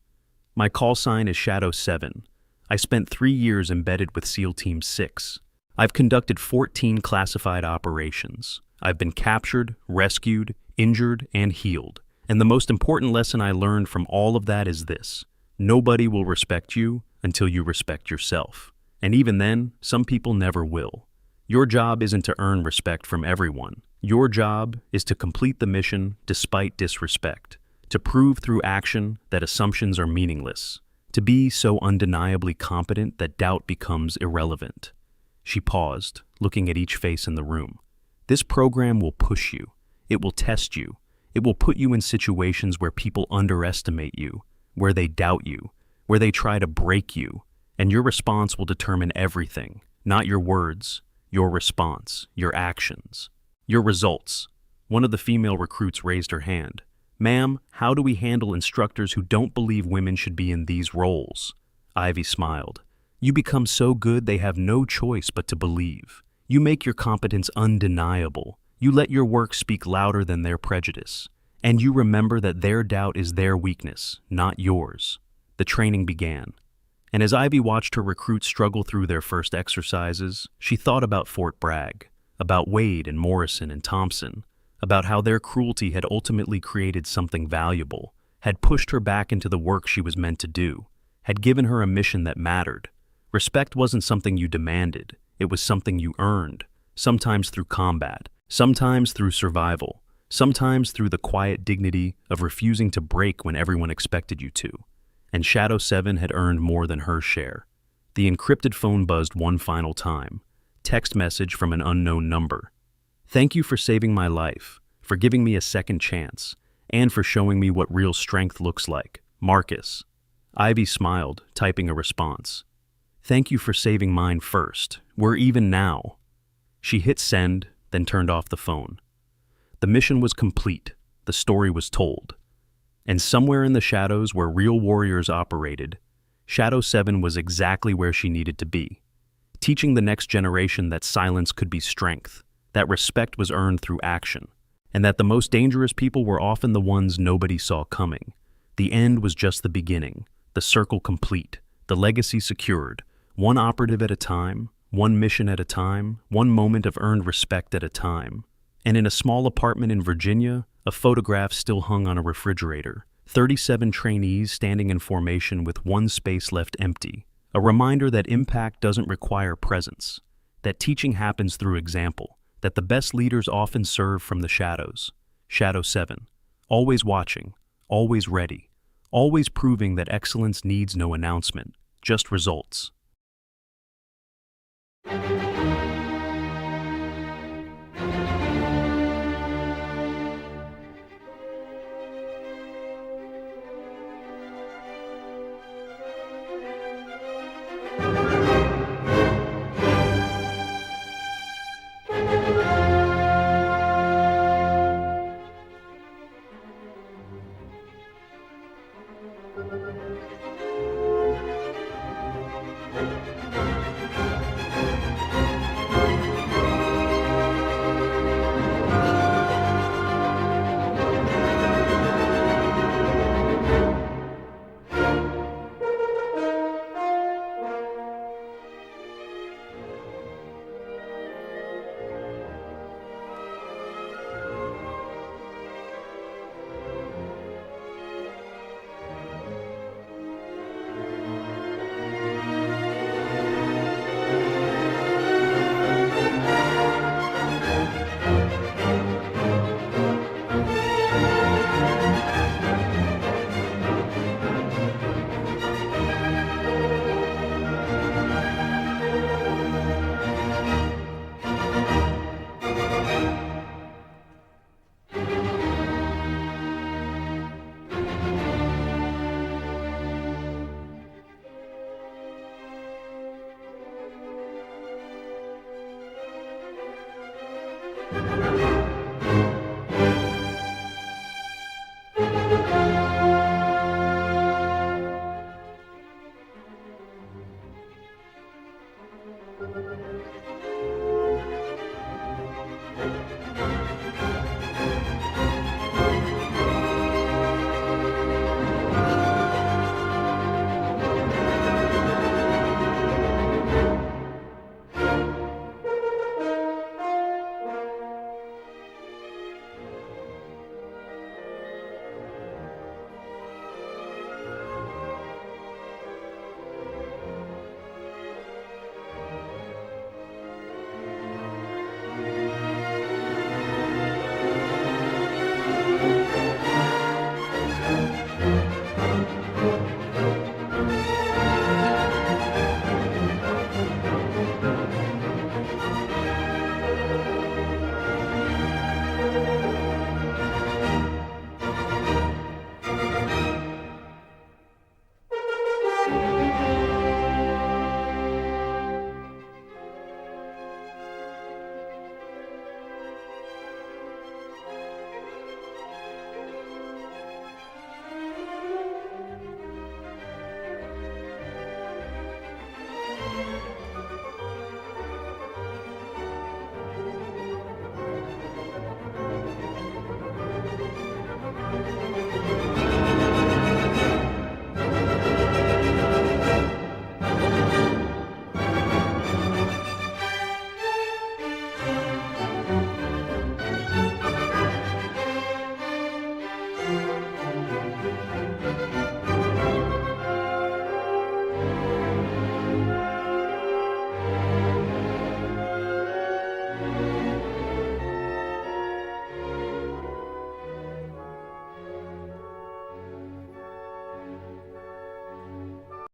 "My call sign is Shadow 7. I spent 3 years embedded with SEAL Team 6. I've conducted 14 classified operations. I've been captured, rescued, injured, and healed. And the most important lesson I learned from all of that is this: nobody will respect you until you respect yourself. And even then, some people never will. Your job isn't to earn respect from everyone. Your job is to complete the mission despite disrespect, to prove through action that assumptions are meaningless, to be so undeniably competent that doubt becomes irrelevant." She paused, looking at each face in the room. "This program will push you. It will test you. It will put you in situations where people underestimate you, where they doubt you, where they try to break you, and your response will determine everything, not your words, your response, your actions, your results." One of the female recruits raised her hand. "Ma'am, how do we handle instructors who don't believe women should be in these roles?" Ivy smiled. "You become so good they have no choice but to believe. You make your competence undeniable. You let your work speak louder than their prejudice. And you remember that their doubt is their weakness, not yours." The training began. And as Ivy watched her recruits struggle through their first exercises, she thought about Fort Bragg. about Wade and Morrison and Thompson, about how their cruelty had ultimately created something valuable, had pushed her back into the work she was meant to do, had given her a mission that mattered. Respect wasn't something you demanded, it was something you earned, sometimes through combat, sometimes through survival, sometimes through the quiet dignity of refusing to break when everyone expected you to. And Shadow 7 had earned more than her share. The encrypted phone buzzed one final time. Text message from an unknown number. "Thank you for saving my life, for giving me a second chance, and for showing me what real strength looks like. Marcus." Ivy smiled, typing a response. "Thank you for saving mine first. We're even now." She hit send, then turned off the phone. The mission was complete. The story was told. And somewhere in the shadows where real warriors operated, Shadow 7 was exactly where she needed to be, teaching the next generation that silence could be strength, that respect was earned through action, and that the most dangerous people were often the ones nobody saw coming. The end was just the beginning, the circle complete, the legacy secured, one operative at a time, one mission at a time, one moment of earned respect at a time. And in a small apartment in Virginia, a photograph still hung on a refrigerator, 37 trainees standing in formation with one space left empty, a reminder that impact doesn't require presence, that teaching happens through example, that the best leaders often serve from the shadows. Shadow 7, always watching, always ready, always proving that excellence needs no announcement, just results.